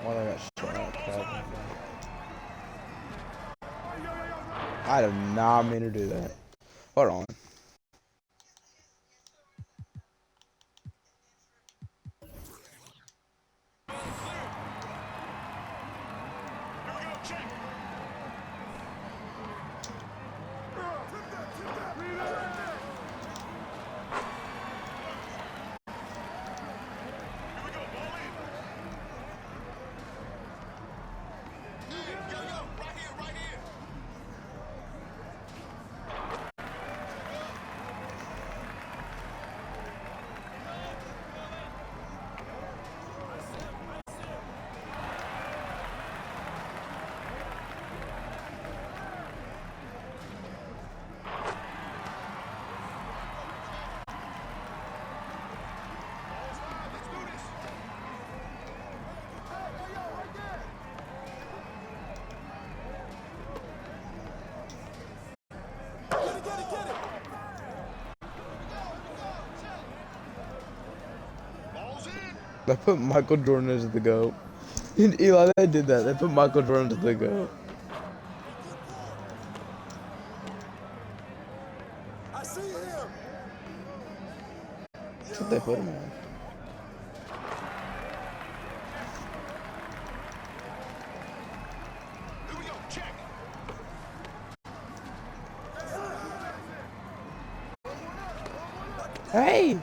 Well, I got shot. I did not mean to do that. Hold on. They put Michael Jordan as the GOAT. And Eli, they did that. They put Michael Jordan as the GOAT. I see him. That's what they put him on. Here we go. Check. Hey.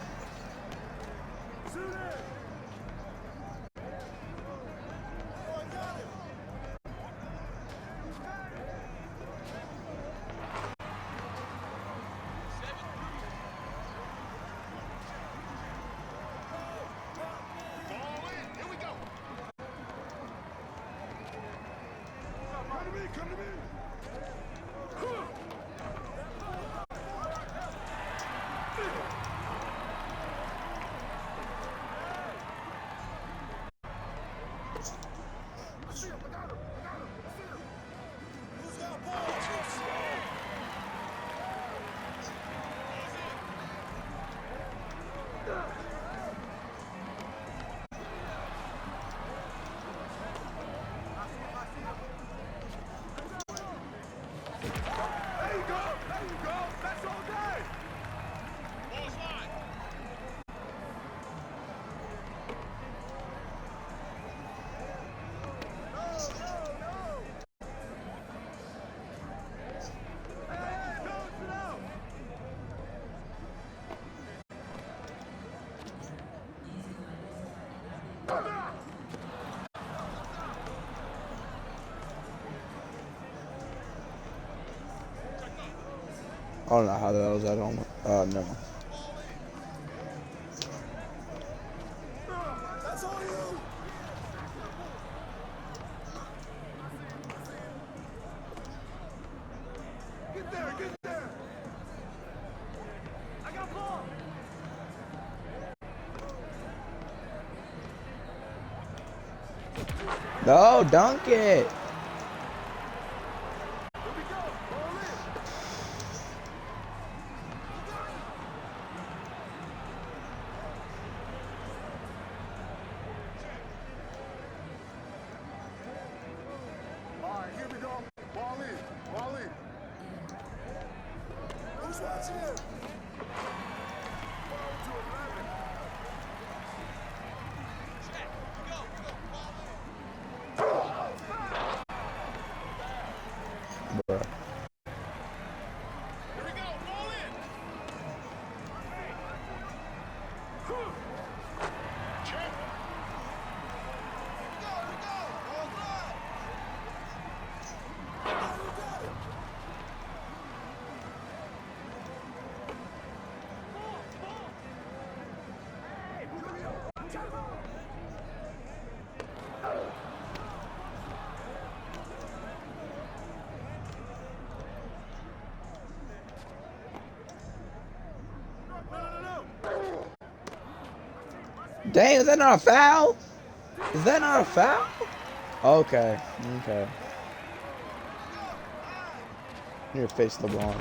I don't know how the hell is that on. No. No, dunk it. Bruh. Dang, is that not a foul? Is that not a foul? Okay, okay. Your face, LeBron.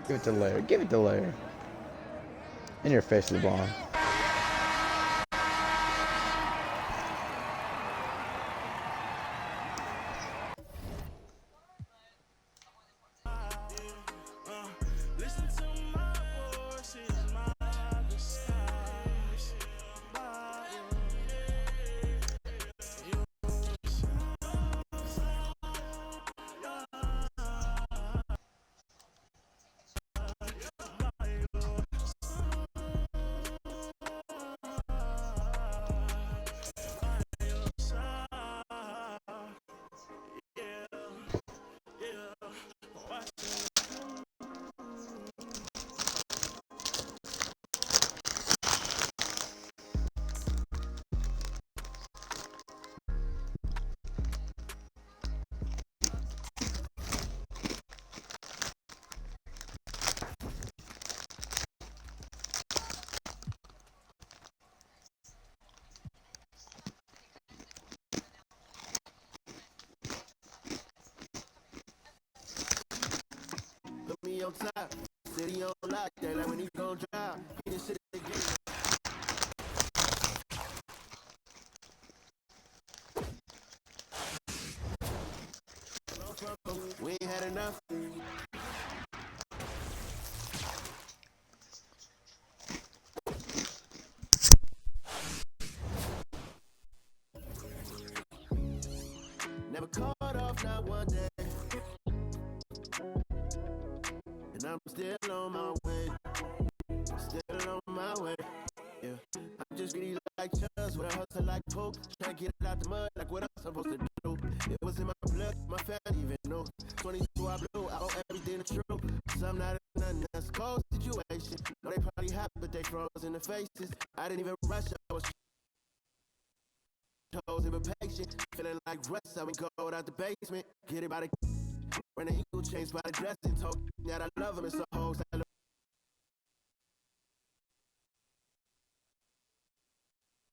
Give it to Larry. Give it to Larry. In your face, LeBron. On top, city on lock, they like when he gon' drop. He this shit again. We ain't had enough. I'm still on my way. Still on my way. Yeah, I'm just greedy like Chuz with a hustle like Poke. Try to get it out the mud like what I'm supposed to do. It was in my blood, my family even know. 22 I blew, I owe everything to true. So I'm not in nothing that's cold situation. No, they probably hot, but they froze in the faces. I didn't even rush, I was toes and been patient. Feeling like Russ, I went gold out the basement. Get it by the run the eagle chains by the dressing. Told that I love him, it's a hoes.